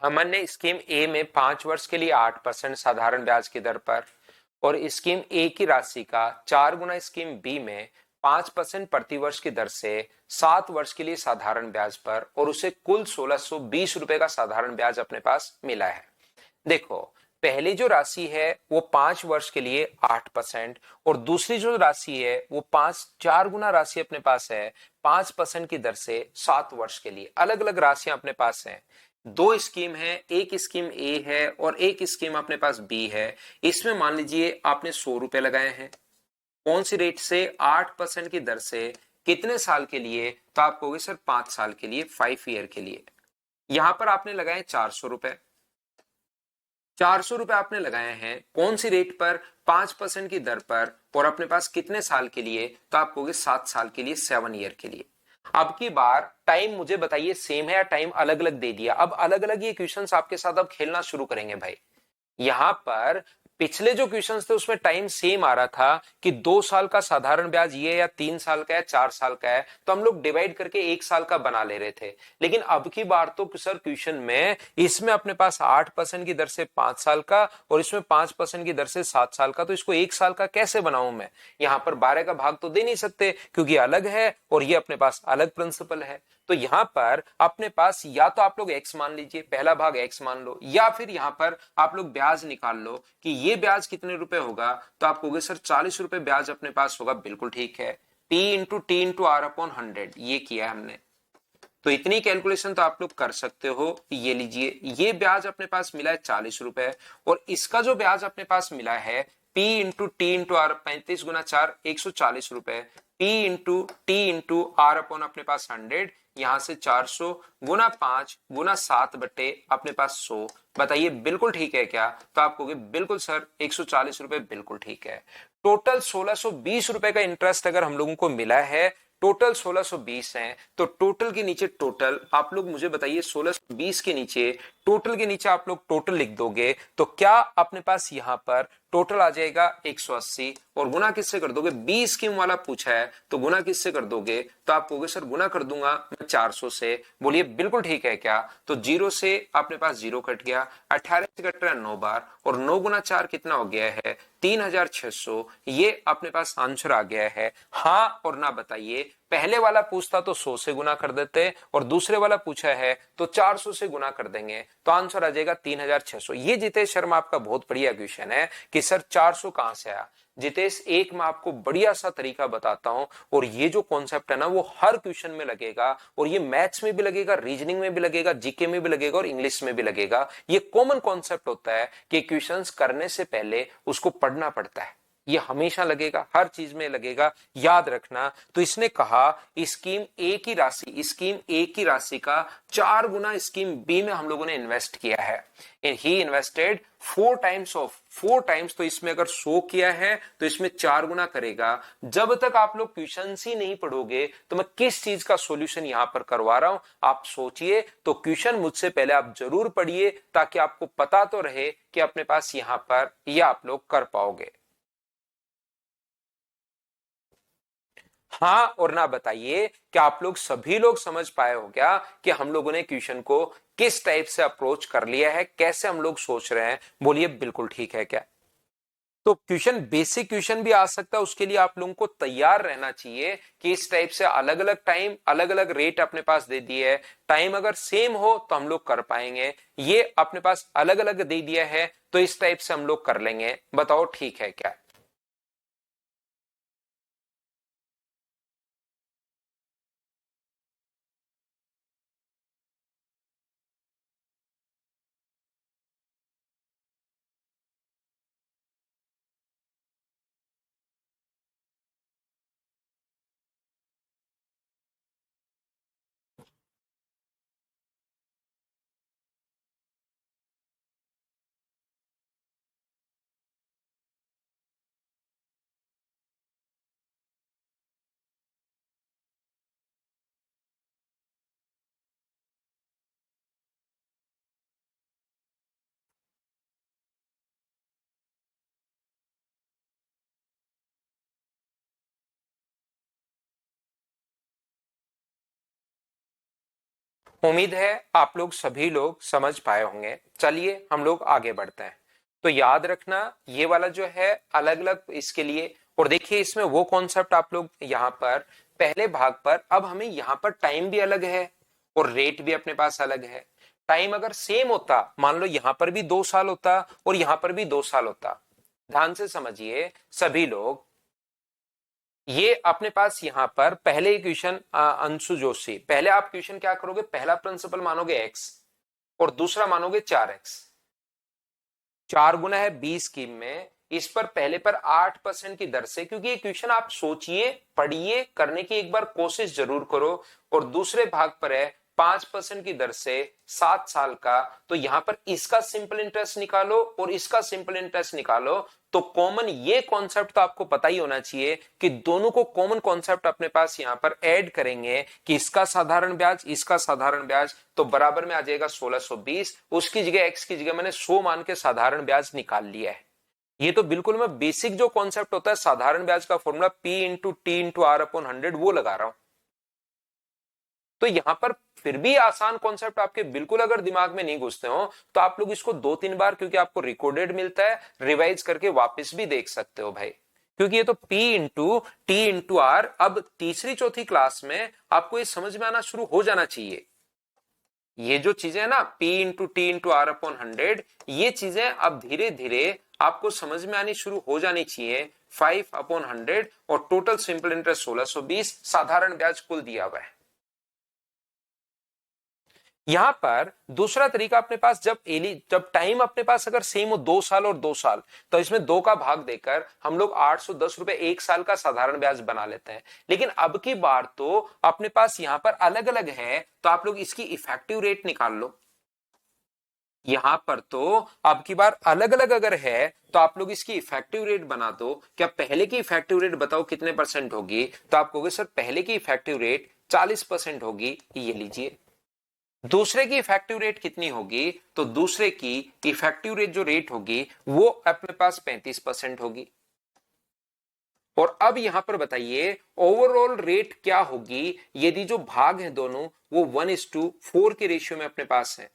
हमने स्कीम ए में 5 वर्ष के लिए 8% साधारण ब्याज की दर पर और स्कीम ए की राशि का 4 गुना स्कीम बी में 5% प्रति वर्ष की दर से 7 वर्ष के लिए साधारण ब्याज पर, और उसे कुल 1620 रुपए का साधारण ब्याज अपने पास मिला है। देखो, पहली जो राशि है वो 5 वर्ष के लिए 8%, और दूसरी जो राशि है वो 4 गुना राशि अपने पास है 5% की दर से 7 वर्ष के लिए। अलग अलग राशियां अपने पास हैं। दो स्कीम है, एक स्कीम ए है और एक स्कीम अपने पास बी है। इसमें मान लीजिए आपने 100 रुपए लगाए हैं, कौन सी रेट से? 8% की दर से। कितने साल के लिए? तो आप कहोगे सर 5 साल के लिए, 5 ईयर के लिए। यहां पर आपने लगाए 400 रुपए, 400 रुपए आपने लगाए हैं कौन सी रेट पर? 5% की दर पर, और अपने पास कितने साल के लिए? तो आप कहोगे 7 साल के लिए, 7 ईयर के लिए। अब की बार टाइम मुझे बताइए सेम है या टाइम अलग अलग दे दिया? अब अलग अलग ये क्वेश्चंस आपके साथ अब खेलना शुरू करेंगे भाई। यहां पर पिछले जो क्वेश्चंस थे उसमें टाइम सेम आ रहा था कि 2 साल का साधारण ब्याज ये, या 3 साल का है, 4 साल का है, तो हम लोग डिवाइड करके 1 साल का बना ले रहे थे। लेकिन अब की बार तो सर क्वेश्चन में इसमें अपने पास 8% की दर से 5 साल का और इसमें 5% की दर से 7 साल का, तो इसको 1 साल का कैसे बनाऊं मैं? यहां पर 12 का भाग तो दे नहीं सकते क्योंकि अलग है और ये अपने पास अलग प्रिंसिपल है। तो यहां पर अपने पास या तो आप लोग x मान लीजिए, पहला भाग x मान लो, या फिर यहां पर आप लोग ब्याज निकाल लो कि ये ब्याज कितने रुपए होगा। तो आप कहोगे सर 40 रुपए ब्याज अपने पास होगा। बिल्कुल ठीक है, p into t into r upon 100 ये किया हमने। तो इतनी कैलकुलेशन तो आप लोग कर सकते हो। ये लीजिए, ये ब्याज अपने पास मिला है 40 रुपए, और इसका जो ब्याज अपने पास मिला है P into t into r, 35 गुना 4, 140 रुपए। टी इंटू आर अपॉन अपने पास 100, यहां से 400 गुना 5 गुना 7 बटे अपने पास 100। बताइए बिल्कुल ठीक है क्या? तो आप कहोगे बिल्कुल सर 140 रुपए बिल्कुल ठीक है। टोटल 1620 रुपए का इंटरेस्ट अगर हम लोगों को मिला है, टोटल 1620 है, तो टोटल के नीचे टोटल आप लोग मुझे बताइए 1620 के नीचे टोटल के नीचे आप लोग टोटल लिख दोगे तो क्या अपने पास यहां पर टोटल आ जाएगा 180 और गुना किससे कर दोगे? 20 स्कीम वाला पूछा है तो गुना किससे कर दोगे? तो आप कहोगे सर गुना कर दूंगा मैं 400 से। बोलिए बिल्कुल ठीक है क्या? तो 0 से अपने पास 0 कट गया, 18 से कट रहा है 9 बार और 9 गुना 4 कितना हो गया है? 3600। ये अपने पास आंसर आ गया है। हाँ और ना बताइए। पहले वाला पूछता तो 100 से गुना कर देते और दूसरे वाला पूछा है तो 400 से गुना कर देंगे तो आंसर आ जाएगा 3600। ये जितेश शर्मा आपका बहुत बढ़िया क्वेश्चन है कि सर 400 कहां से आया। जितेश एक मैं आपको बढ़िया सा तरीका बताता हूं और ये जो कॉन्सेप्ट है ना वो हर क्वेश्चन में लगेगा और ये मैथ्स में भी लगेगा, रीजनिंग में भी लगेगा, जीके में भी लगेगा और इंग्लिश में भी लगेगा। ये कॉमन कॉन्सेप्ट होता है कि क्वेश्चंस करने से पहले उसको पढ़ना पड़ता है। ये हमेशा लगेगा, हर चीज में लगेगा, याद रखना। तो इसने कहा स्कीम ए की राशि, स्कीम ए की राशि का 4 गुना स्कीम बी में हम लोगों ने इन्वेस्ट किया है। ही इन्वेस्टेड 4 टाइम्स ऑफ 4 टाइम्स, तो इसमें अगर 100 किया है तो इसमें 4 गुना करेगा। जब तक आप लोग क्वेश्चन ही नहीं पढ़ोगे तो मैं किस चीज का सॉल्यूशन यहां पर करवा रहा हूं आप सोचिए। तो क्वेश्चन मुझसे पहले आप जरूर पढ़िए ताकि आपको पता तो रहे कि अपने पास यहां पर यह आप लोग कर पाओगे। हाँ और ना बताइए कि आप लोग सभी लोग समझ पाए हो क्या कि हम लोगों ने क्वेश्चन को किस टाइप से अप्रोच कर लिया है, कैसे हम लोग सोच रहे हैं? बोलिए बिल्कुल ठीक है क्या? तो क्वेश्चन बेसिक क्वेश्चन भी आ सकता है, उसके लिए आप लोगों को तैयार रहना चाहिए कि इस टाइप से अलग अलग टाइम अलग अलग रेट अपने पास दे दिए है। टाइम अगर सेम हो तो हम लोग कर पाएंगे, ये अपने पास अलग अलग दे दिया है तो इस टाइप से हम लोग कर लेंगे। बताओ ठीक है क्या? उम्मीद है आप लोग सभी लोग समझ पाए होंगे। चलिए हम लोग आगे बढ़ते हैं। तो याद रखना ये वाला जो है अलग अलग इसके लिए, और देखिए इसमें वो कॉन्सेप्ट आप लोग यहाँ पर पहले भाग पर, अब हमें यहाँ पर टाइम भी अलग है और रेट भी अपने पास अलग है। टाइम अगर सेम होता, मान लो यहां पर भी 2 साल होता और यहां पर भी 2 साल होता, ध्यान से समझिए सभी लोग। ये अपने पास यहां पर पहले क्वेश्चन अंशु जोशी, पहले आप क्वेश्चन क्या करोगे? पहला प्रिंसिपल मानोगे x और दूसरा मानोगे 4x। 4 गुना है 20 स्कीम में, इस पर पहले पर 8% की दर से, क्योंकि ये क्वेश्चन आप सोचिए पढ़िए करने की एक बार कोशिश जरूर करो। और दूसरे भाग पर है 5% की दर से 7 साल का। तो यहां पर इसका सिंपल इंटरेस्ट निकालो और इसका सिंपल इंटरेस्ट निकालो। तो कॉमन ये कॉन्सेप्ट तो आपको पता ही होना चाहिए कि दोनों को कॉमन कॉन्सेप्ट अपने पास यहां पर ऐड करेंगे कि इसका साधारण ब्याज इसका साधारण ब्याज तो बराबर में आ जाएगा 1620। उसकी जगह एक्स की जगह मैंने 100 मान के साधारण ब्याज निकाल लिया है। ये तो बिल्कुल मैं बेसिक जो कॉन्सेप्ट होता है साधारण ब्याज का formula P into t into r upon 100 वो लगा रहा हूं। तो यहां पर फिर भी आसान कॉन्सेप्ट आपके बिल्कुल अगर दिमाग में नहीं घुसते हो तो आप लोग इसको 2-3 बार, क्योंकि आपको रिकॉर्डेड मिलता है, रिवाइज करके वापस भी देख सकते हो भाई। क्योंकि ये तो P into t into r अब तीसरी चौथी क्लास में आपको ये समझ में आना शुरू हो जाना चाहिए। ये जो चीजें है ना P into t into r upon 100, ये चीजें अब धीरे धीरे आपको समझ में आनी शुरू हो जानी चाहिए। 5/100 और टोटल सिंपल इंटरेस्ट 1620, साधारण ब्याज कुल दिया हुआ है। यहां पर दूसरा तरीका अपने पास, जब टाइम अपने पास अगर सेम हो 2 साल और 2 साल, तो इसमें 2 का भाग देकर हम लोग 810 रुपए 1 साल का साधारण ब्याज बना लेते हैं। लेकिन अब की बार तो अपने पास यहां पर अलग अलग है, तो आप लोग इसकी इफेक्टिव रेट निकाल लो। यहां पर तो अब की बार अलग अलग अगर है, तो आप लोग इसकी इफेक्टिव रेट बना दो। क्या पहले की इफेक्टिव रेट बताओ कितने परसेंट होगी? तो आप कहोगे सर पहले की इफेक्टिव रेट 40% होगी, ये लीजिए। दूसरे की इफेक्टिव रेट कितनी होगी? तो दूसरे की इफेक्टिव रेट जो रेट होगी वो अपने पास 35% होगी। और अब यहां पर बताइए ओवरऑल रेट क्या होगी यदि जो भाग है दोनों वो 1:4 के रेशियो में अपने पास है,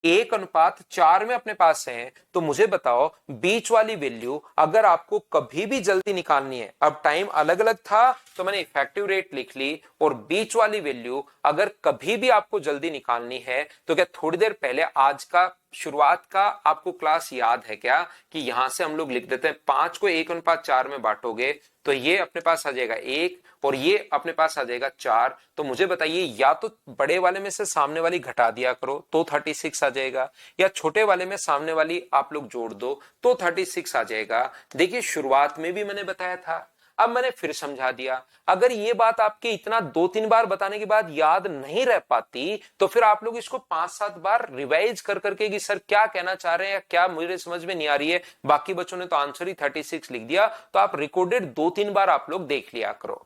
1:4 में अपने पास है। तो मुझे बताओ बीच वाली वैल्यू अगर आपको कभी भी जल्दी निकालनी है, अब टाइम अलग अलग था तो मैंने इफेक्टिव रेट लिख ली, और बीच वाली वैल्यू अगर कभी भी आपको जल्दी निकालनी है तो क्या थोड़ी देर पहले आज का शुरुआत का आपको क्लास याद है क्या कि यहां से हम लोग लिख देते हैं 5 को 1:4 में बांटोगे तो ये अपने पास आ जाएगा 1 और ये अपने पास आ जाएगा 4। तो मुझे बताइए या तो बड़े वाले में से सामने वाली घटा दिया करो तो 36 आ जाएगा, या छोटे वाले में सामने वाली आप लोग जोड़ दो तो 36 आ जाएगा। देखिए शुरुआत में भी मैंने बताया था, अब मैंने फिर समझा दिया। अगर ये बात आपके इतना 2-3 बार बताने के बाद याद नहीं रह पाती तो फिर आप लोग इसको 5-7 बार रिवाइज कर करके कि सर क्या कहना चाह रहे हैं, क्या मुझे समझ में नहीं आ रही है। बाकी बच्चों ने तो आंसर ही 36 लिख दिया, तो आप रिकॉर्डेड 2-3 बार आप लोग देख लिया करो।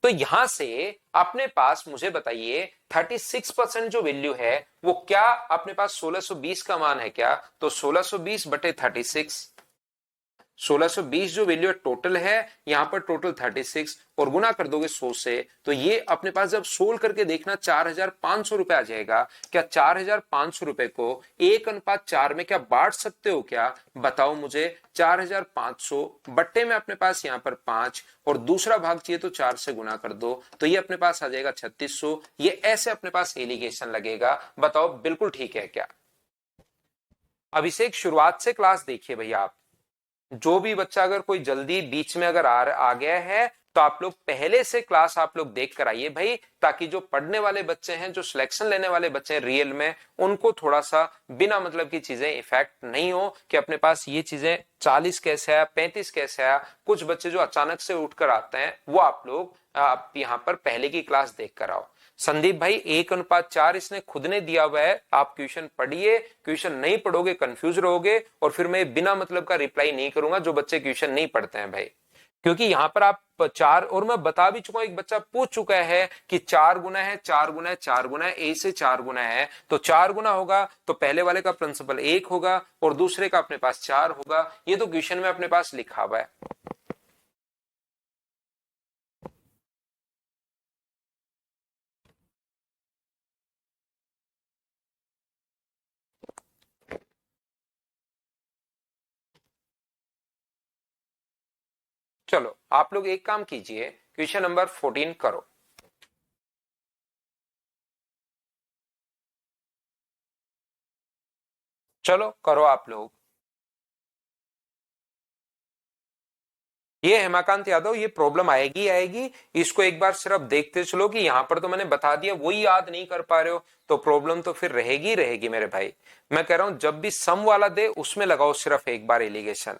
तो यहां से अपने पास मुझे बताइए 36% जो वैल्यू है वो क्या अपने पास 1620 का मान है क्या? तो 1620/36, 1620 जो वैल्यू टोटल है यहां पर टोटल 36 और गुना कर दोगे 100 से, तो ये अपने पास जब सोल्व करके देखना 4500 रुपए आ जाएगा। क्या 4500 रुपए को 1:4 में क्या बांट सकते हो क्या? बताओ मुझे। 4500 बट्टे में अपने पास यहां पर 5 और दूसरा भाग चाहिए तो 4 से गुना कर दो, तो ये अपने पास आ जाएगा 3600। ये ऐसे अपने पास एलिगेशन लगेगा। बताओ बिल्कुल ठीक है क्या? अभिषेक शुरुआत से क्लास देखिए भैया आप, जो भी बच्चा अगर कोई जल्दी बीच में अगर आ गया है तो आप लोग पहले से क्लास आप लोग देख कर आइए भाई, ताकि जो पढ़ने वाले बच्चे हैं, जो सिलेक्शन लेने वाले बच्चे हैं रियल में, उनको थोड़ा सा बिना मतलब की चीजें इफेक्ट नहीं हो कि अपने पास ये चीजें 40 कैसे आया, 35 कैसे आया। कुछ बच्चे जो अचानक से उठकर आते हैं वो आप लोग आप यहाँ पर पहले की क्लास देख कर आओ। संदीप भाई 1:4 इसने खुद ने दिया हुआ है, आप क्वेश्चन पढ़िए, क्वेश्चन नहीं पढ़ोगे कंफ्यूज रहोगे और फिर मैं बिना मतलब का रिप्लाई नहीं करूंगा जो बच्चे क्वेश्चन नहीं पढ़ते हैं भाई। क्योंकि यहां पर आप 4, और मैं बता भी चुका हूं, एक बच्चा पूछ चुका है कि 4 गुना है, 4 गुना है, 4 गुना है, ए से 4 गुना है, तो 4 गुना होगा तो पहले वाले का प्रिंसिपल 1 होगा और दूसरे का अपने पास 4 होगा। ये तो क्वेश्चन में अपने पास लिखा हुआ है। चलो आप लोग एक काम कीजिए, क्वेश्चन नंबर 14 करो। चलो करो आप लोग। ये हेमाकांत यादव ये प्रॉब्लम आएगी आएगी, इसको एक बार सिर्फ देखते चलो कि यहां पर तो मैंने बता दिया वही याद नहीं कर पा रहे हो, तो प्रॉब्लम तो फिर रहेगी रहेगी मेरे भाई। मैं कह रहा हूं जब भी सम वाला दे उसमें लगाओ सिर्फ एक बार एलिगेशन।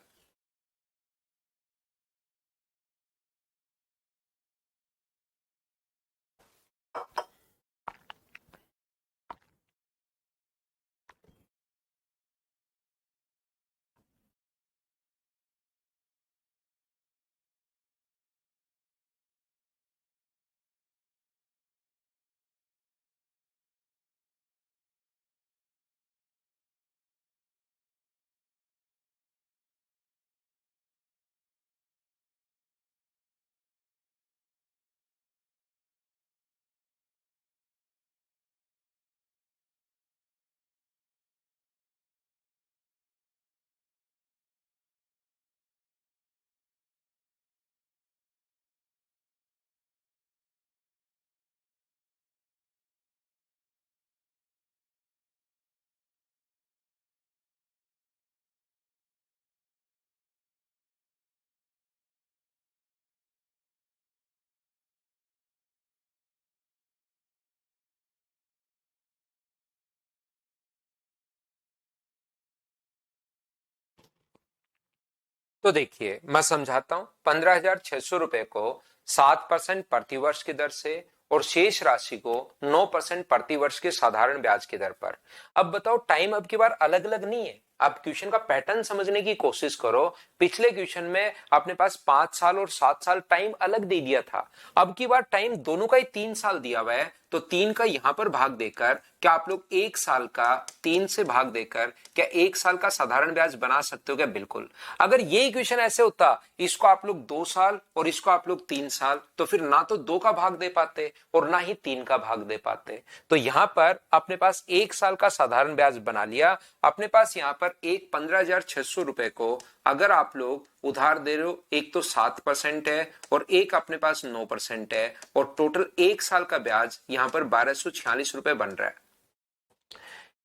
तो देखिए मैं समझाता हूं, 15,600 रुपए को 7% प्रतिवर्ष की दर से और शेष राशि को 9% प्रतिवर्ष के साधारण ब्याज की दर पर। अब बताओ, टाइम अब की बार अलग अलग नहीं है। आप क्वेश्चन का पैटर्न समझने की कोशिश करो। पिछले क्वेश्चन में अपने पास 5 साल और 7 साल टाइम अलग दे दिया था, अब की बार टाइम दोनों का ही 3 साल दिया हुआ है। तो 3 का यहां पर भाग देकर क्या आप लोग 1 साल का 3 से भाग देकर क्या 1 साल का साधारण ब्याज बना सकते हो क्या? बिल्कुल। अगर ये इक्वेशन ऐसे होता, इसको आप लोग 2 साल और इसको आप लोग 3 साल, तो फिर ना तो 2 का भाग दे पाते और ना ही 3 का भाग दे पाते। तो यहां पर अपने पास 1 साल का साधारण ब्याज बना लिया। अपने पास यहां पर एक 15,600 रुपए को अगर आप लोग उधार दे रहे हो, एक तो 7% है और एक अपने पास 9% है, और टोटल 1 साल का ब्याज यहां पर 1,246 रुपए बन रहा है।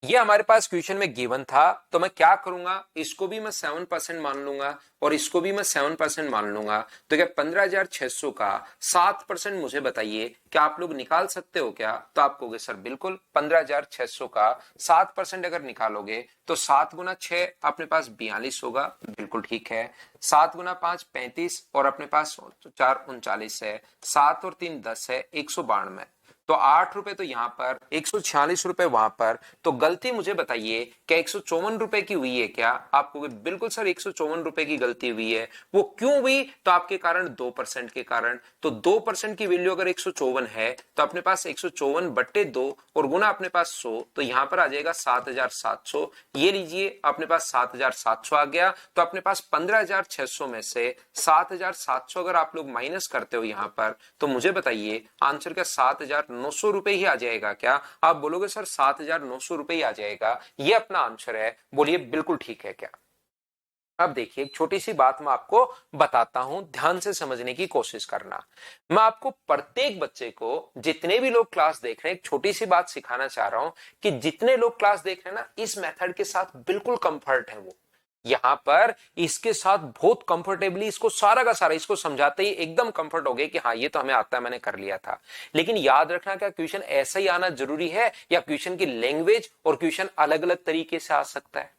ये हमारे पास क्वेश्चन में गिवन था, तो मैं क्या करूंगा, इसको भी मैं 7% मान लूंगा और इसको भी मैं 7% मान लूंगा। तो क्या 15,600 का 7% मुझे बताइए, क्या आप लोग निकाल सकते हो क्या? तो आप कहोगे सर बिल्कुल, 15,600 का 7% अगर निकालोगे तो 7 गुना 6 अपने पास 42 होगा। बिल्कुल ठीक है। 7 गुना 5 35 और अपने पास 4 39 है। 7 और 3 10 है, 192। तो 8 रुपए तो यहां पर, 146 रुपए वहां पर। तो गलती मुझे बताइए, क्या 154 रुपए की हुई है क्या? आपको बिल्कुल सर 154 रुपए की गलती हुई है। वो क्यों हुई? तो आपके कारण 2% के कारण। तो 2% की वैल्यू अगर 154 है तो अपने पास 154 बट्टे 2 और गुना अपने पास 100, तो यहां पर आ जाएगा 7,700। ये लीजिए अपने पास 7,700 आ गया। तो अपने पास 15,600 में से 7,700 अगर आप लोग माइनस करते हो यहां पर, तो मुझे बताइए आंसर क्या 7,900 रुपए ही आ जाएगा क्या? आप बोलोगे सर 7,900 रुपए ही आ जाएगा, ये अपना आंसर है। बोलिए बिल्कुल ठीक है क्या? अब देखिए एक छोटी सी बात मैं आपको बताता हूं, ध्यान से समझने की कोशिश करना। मैं आपको प्रत्येक बच्चे को, जितने भी लोग क्लास देख रहे हैं, एक छोटी सी बात सिखाना चाह रहा हूं कि जितने लोग क्लास देख रहे हैं ना, इस मेथड के साथ बिल्कुल कंफर्ट है वो। यहां पर इसके साथ बहुत कंफर्टेबली इसको सारा का सारा इसको समझाते ही एकदम कंफर्ट हो गए कि हाँ ये तो हमें आता है, मैंने कर लिया था। लेकिन याद रखना, क्या क्वेश्चन ऐसा ही आना जरूरी है या क्वेश्चन की लैंग्वेज और क्वेश्चन अलग अलग तरीके से आ सकता है?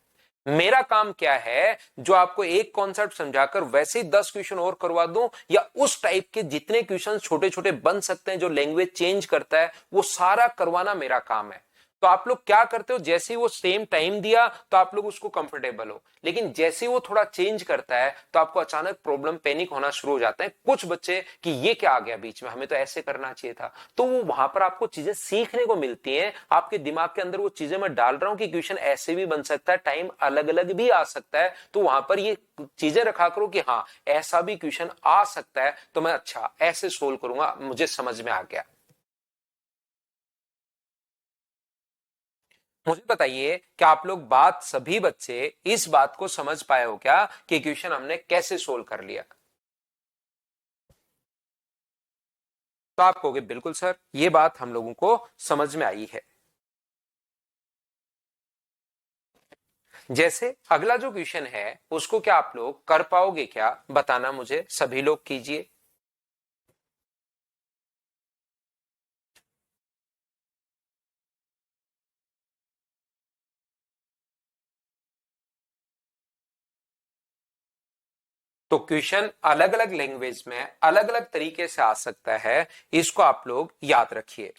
मेरा काम क्या है, जो आपको एक कॉन्सेप्ट समझाकर वैसे ही 10 क्वेश्चन और करवा दूं, या उस टाइप के जितने क्वेश्चन छोटे छोटे बन सकते हैं जो लैंग्वेज चेंज करता है, वो सारा करवाना मेरा काम है। तो आप लोग क्या करते हो, जैसे ही वो सेम टाइम दिया तो आप लोग उसको कंफर्टेबल हो, लेकिन जैसे ही वो थोड़ा चेंज करता है तो आपको अचानक प्रॉब्लम, पैनिक होना शुरू हो जाता है। कुछ बच्चे कि ये क्या आ गया बीच में, हमें तो ऐसे करना चाहिए था। तो वो वहां पर आपको चीजें सीखने को मिलती हैं, आपके दिमाग के अंदर वो चीजें मैं डाल रहा हूं कि क्वेश्चन ऐसे भी बन सकता है, टाइम अलग अलग भी आ सकता है। तो वहां पर ये चीजें रखा करो कि हाँ ऐसा भी क्वेश्चन आ सकता है, तो मैं अच्छा ऐसे सोल्व करूंगा, मुझे समझ में आ गया। मुझे बताइए कि आप लोग बात, सभी बच्चे इस बात को समझ पाए हो क्या कि क्वेश्चन हमने कैसे सोल्व कर लिया? तो आप कहोगे बिल्कुल सर, ये बात हम लोगों को समझ में आई है। जैसे अगला जो क्वेश्चन है उसको क्या आप लोग कर पाओगे क्या, बताना मुझे, सभी लोग कीजिए। तो क्वेश्चन अलग अलग लैंग्वेज में अलग अलग तरीके से आ सकता है, इसको आप लोग याद रखिए।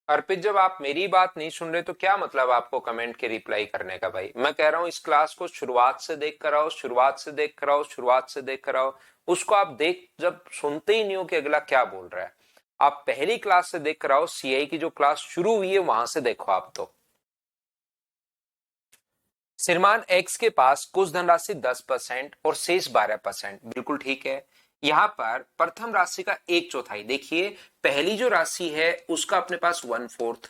अर्पित, जब आप मेरी बात नहीं सुन रहे तो क्या मतलब आपको कमेंट के रिप्लाई करने का? भाई मैं कह रहा हूं इस क्लास को शुरुआत से देख कर आओ, शुरुआत से देख कर आओ, शुरुआत से देख कर आओ। उसको आप देख जब सुनते ही नहीं हो कि अगला क्या बोल रहा है। आप पहली क्लास से देख कर आओ, सीआई की जो क्लास शुरू हुई है वहां से देखो आप। तो श्रीमान एक्स के पास कुछ धनराशि 10% और शेष 12%, बिल्कुल ठीक है। यहां पर प्रथम राशि का एक चौथाई देखिए, पहली जो राशि है उसका अपने पास 1/4,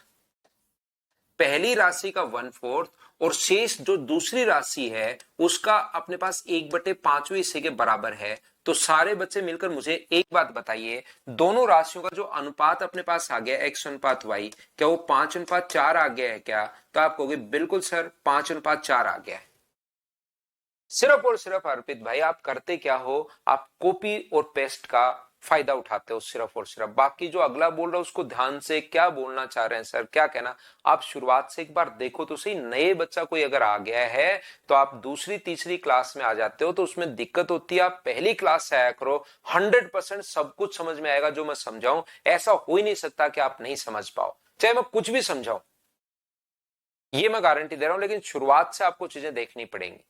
पहली राशि का 1/4, और शेष जो दूसरी राशि है उसका अपने पास 1/5वें हिस्से के बराबर है। तो सारे बच्चे मिलकर मुझे एक बात बताइए, दोनों राशियों का जो अनुपात अपने पास आ गया x अनुपात y, क्या वो 5:4 आ गया है क्या? तो आप कहोगे बिल्कुल सर 5:4 आ गया है। सिर्फ और सिर्फ अर्पित भाई आप करते क्या हो, आप कॉपी और पेस्ट का फायदा उठाते हो सिर्फ और सिर्फ। बाकी जो अगला बोल रहा है उसको ध्यान से क्या बोलना चाह रहे हैं सर, क्या कहना, आप शुरुआत से एक बार देखो तो सही। नए बच्चा कोई अगर आ गया है तो आप दूसरी तीसरी क्लास में आ जाते हो तो उसमें दिक्कत होती है। आप पहली क्लास से आया करो, 100% सब कुछ समझ में आएगा जो मैं समझाऊं। ऐसा हो ही नहीं सकता कि आप नहीं समझ पाओ, चाहे मैं कुछ भी समझाऊं, ये मैं गारंटी दे रहा हूं। लेकिन शुरुआत से आपको चीजें देखनी पड़ेंगी।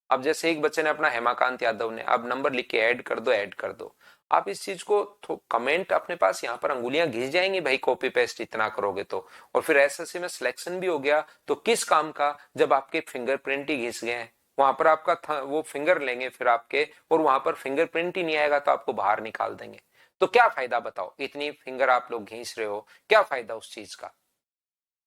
अब जैसे एक बच्चे ने अपना हेमाकांत यादव ने, अब नंबर लिख के ऐड कर दो, ऐड कर दो। आप इस चीज को कमेंट अपने पास यहाँ पर अंगुलियां घिस जाएंगी भाई, कॉपी पेस्ट इतना करोगे तो। और फिर एसएससी में सिलेक्शन भी हो गया तो किस काम का, जब आपके फिंगरप्रिंट ही घिस गए हैं। वहां पर आपका वो फिंगर लेंगे फिर आपके, और वहां पर फिंगरप्रिंट ही नहीं आएगा तो आपको बाहर निकाल देंगे। तो क्या फायदा बताओ, इतनी फिंगर आप लोग घिस रहे हो, क्या फायदा उस चीज का?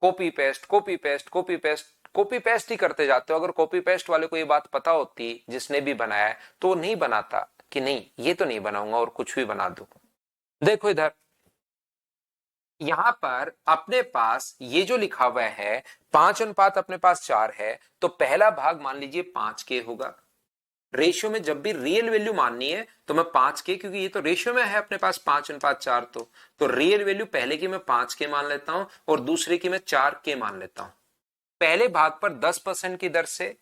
Copy paste, copy paste, copy paste, copy paste ही करते जाते हो। अगर कॉपी पेस्ट वाले को ये बात पता होती जिसने भी बनाया है तो वो नहीं बनाता कि नहीं ये तो नहीं बनाऊंगा और कुछ भी बना दूं। देखो इधर, यहां पर अपने पास ये जो लिखा हुआ है 5:4 अपने पास 4 है, तो पहला भाग मान लीजिए 5 के होगा। रेशियो में जब भी रियल वैल्यू माननी है तो मैं 5 के, क्योंकि ये तो रेशियो में है अपने पास 5:4, तो रियल वैल्यू पहले की मैं 5 के मान लेता हूं और दूसरे की मैं 4 के मान लेता हूं। पहले भाग पर 10% की दर से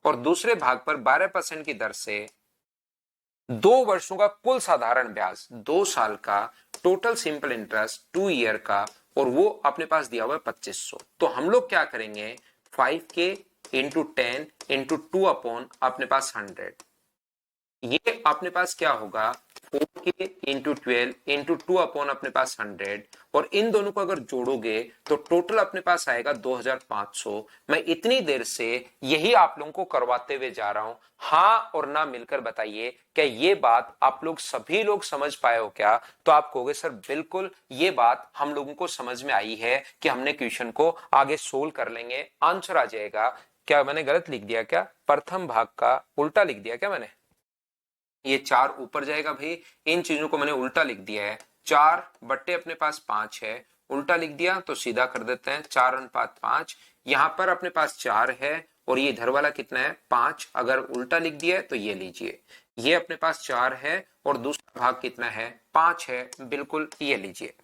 और दूसरे भाग पर 12% की दर से 2 वर्षों का कुल साधारण ब्याज, 2 साल का टोटल सिंपल इंटरेस्ट 2 ईयर का, और वो अपने पास दिया हुआ है 2500। तो हम लोग क्या करेंगे, 5K इंटू 10 इंटू 2 अपॉन अपने पास 100, ये अपने पास क्या होगा 4K इंटू 12 इंटू 2 अपॉन अपने पास 100, और इन दोनों को अगर जोड़ोगे तो टोटल अपने पास आएगा 2500। मैं इतनी देर से यही आप लोगों को करवाते हुए जा रहा हूं, हाँ और ना मिलकर बताइए क्या ये बात आप लोग सभी लोग समझ पाए हो क्या? तो आप कहोगे सर बिल्कुल ये बात हम लोगों को समझ में आई है कि हमने क्वेश्चन को आगे सोल्व कर लेंगे, आंसर आ जाएगा। क्या मैंने गलत लिख दिया क्या? प्रथम भाग का उल्टा लिख दिया क्या मैंने? ये 4 ऊपर जाएगा भाई, इन चीजों को मैंने उल्टा लिख दिया है। 4 बट्टे अपने पास 5 है, उल्टा लिख दिया तो सीधा कर देते हैं 4:5। यहां पर अपने पास 4 है और ये इधर वाला कितना है 5, अगर उल्टा लिख दिया है तो ये लीजिए, ये अपने पास 4 है और दूसरा भाग कितना है 5 है, बिल्कुल ये लीजिए।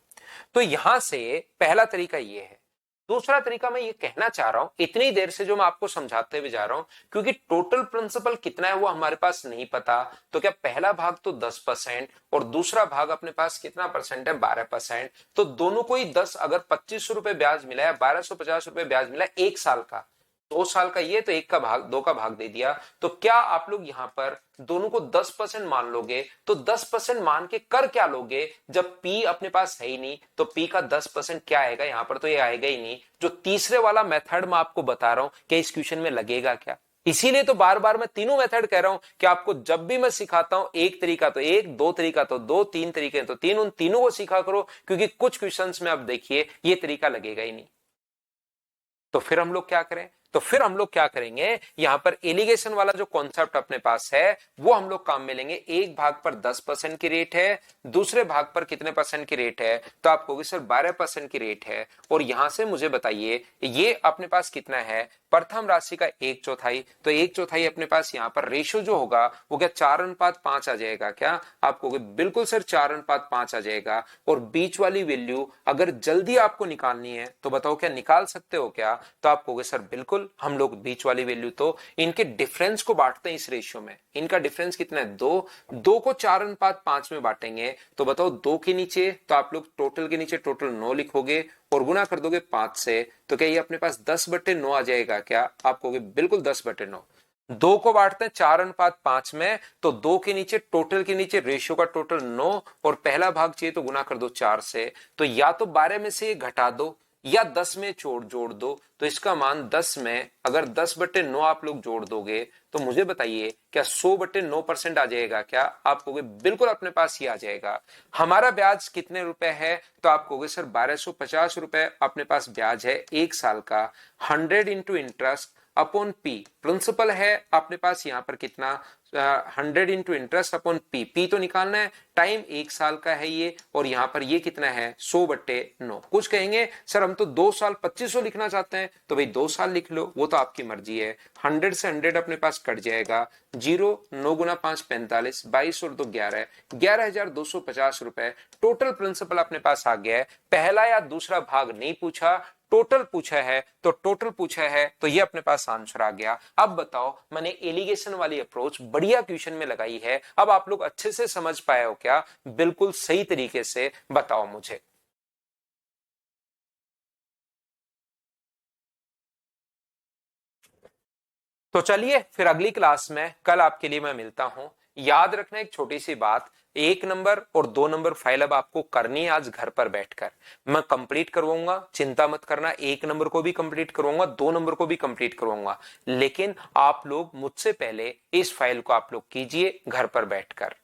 तो यहां से पहला तरीका ये है। दूसरा तरीका मैं ये कहना चाह रहा हूं, इतनी देर से जो मैं आपको समझाते हुए जा रहा हूं, क्योंकि टोटल प्रिंसिपल कितना है वो हमारे पास नहीं पता, तो क्या पहला भाग तो 10% और दूसरा भाग अपने पास कितना परसेंट है 12%, तो दोनों को ही 10, अगर 2500 रुपए ब्याज मिला है, 1250 रुपए ब्याज मिला है 1 साल का, 2 साल का ये तो एक का भाग, 2 का भाग दे दिया। तो क्या आप लोग यहां पर दोनों को 10% मान लोगे? तो 10% मान के कर क्या लोगे, जब P अपने पास है ही नहीं तो P का 10% क्या आएगा यहां पर, तो ये आएगा ही नहीं। जो तीसरे वाला मेथड मैं आपको बता रहा हूं कि इस क्वेश्चन में लगेगा क्या, इसीलिए तो बार बार मैं तीनों मेथड कह रहा हूं कि आपको जब भी मैं सिखाता हूं एक तरीका तो एक, दो तरीका तो दो, तीन तरीके तो तीन, उन तीनों को सीखा करो, क्योंकि कुछ क्वेश्चंस में अब देखिए ये तरीका लगेगा ही नहीं। तो फिर हम लोग क्या करें, तो फिर हम लोग क्या करेंगे, यहां पर एलिगेशन वाला जो कॉन्सेप्ट अपने पास है वो हम लोग काम में लेंगे। एक भाग पर 10% की रेट है, दूसरे भाग पर कितने परसेंट की रेट है, तो आप कहोगे सर 12% की रेट है। और यहां से मुझे बताइए ये अपने पास कितना है, प्रथम राशि का 1/4, तो 1/4 अपने पास यहां पर रेशियो जो होगा वो क्या 4:5 आ जाएगा क्या? आप कहोगे बिल्कुल सर 4:5 आ जाएगा। और बीच वाली वैल्यू अगर जल्दी आपको निकालनी है तो बताओ क्या निकाल सकते हो क्या? तो आप कहोगे सर बिल्कुल बिल्कुल हम लोग बीच वाली वैल्यू तो इनके डिफरेंस को बांटते हैं इस रेशियो में। इनका डिफरेंस कितना है? 2। 2 को 4:5 में बांटेंगे तो बताओ 2 के नीचे तो आप लोग टोटल के नीचे टोटल 9 लिखोगे और गुना कर दोगे 5 से, तो क्या ये अपने पास 10/9 आ जाएगा? क्या आप कहोगे बिल्कुल 10/9। 2 को बांटते हैं 4:5 में तो 2 के नीचे टोटल के नीचे रेशियो का टोटल 9 और पहला भाग चाहिए तो गुना कर दो 4 से, तो या तो 12 में से ये घटा दो या 10 में जोड़ दो, तो इसका मान 10 में अगर 10/9 आप लोग जोड़ दोगे तो मुझे बताइए क्या 100/9% आ जाएगा? क्या आप कहोगे बिल्कुल अपने पास ही आ जाएगा। हमारा ब्याज कितने रुपए है? तो आप कहोगे सर 1250 रुपए अपने पास ब्याज है 1 साल का। 100 into interest upon p, principal है अपने पास यहाँ पर कितना? 100 into interest upon p, p तो निकालना है, टाइम 1 साल का है ये, और यहां पर ये कितना है? 100/9। कुछ कहेंगे सर हम तो 2 साल 2500 लिखना चाहते हैं, तो भाई 2 साल लिख लो, वो तो आपकी मर्जी है। 100 से 100 अपने पास कट जाएगा, 0 9 गुना 5 45, 22 और 2 11, 11,250 रुपए टोटल प्रिंसिपल अपने पास आ गया है। पहला या दूसरा भाग नहीं पूछा, टोटल पूछा है, तो टोटल पूछा है तो ये अपने पास आंसर आ गया। अब बताओ मैंने एलिगेशन वाली अप्रोच बढ़िया क्वेश्चन में लगाई है, अब आप लोग अच्छे से समझ पाए हो क्या? बिल्कुल सही तरीके से बताओ मुझे। तो चलिए फिर अगली क्लास में कल आपके लिए मैं मिलता हूं। याद रखना एक छोटी सी बात, 1 नंबर और 2 नंबर फाइल अब आपको करनी है आज घर पर बैठकर। मैं कंप्लीट करवाऊंगा, चिंता मत करना, 1 नंबर को भी कंप्लीट करवाऊंगा, 2 नंबर को भी कंप्लीट करवाऊंगा, लेकिन आप लोग मुझसे पहले इस फाइल को आप लोग कीजिए घर पर बैठकर।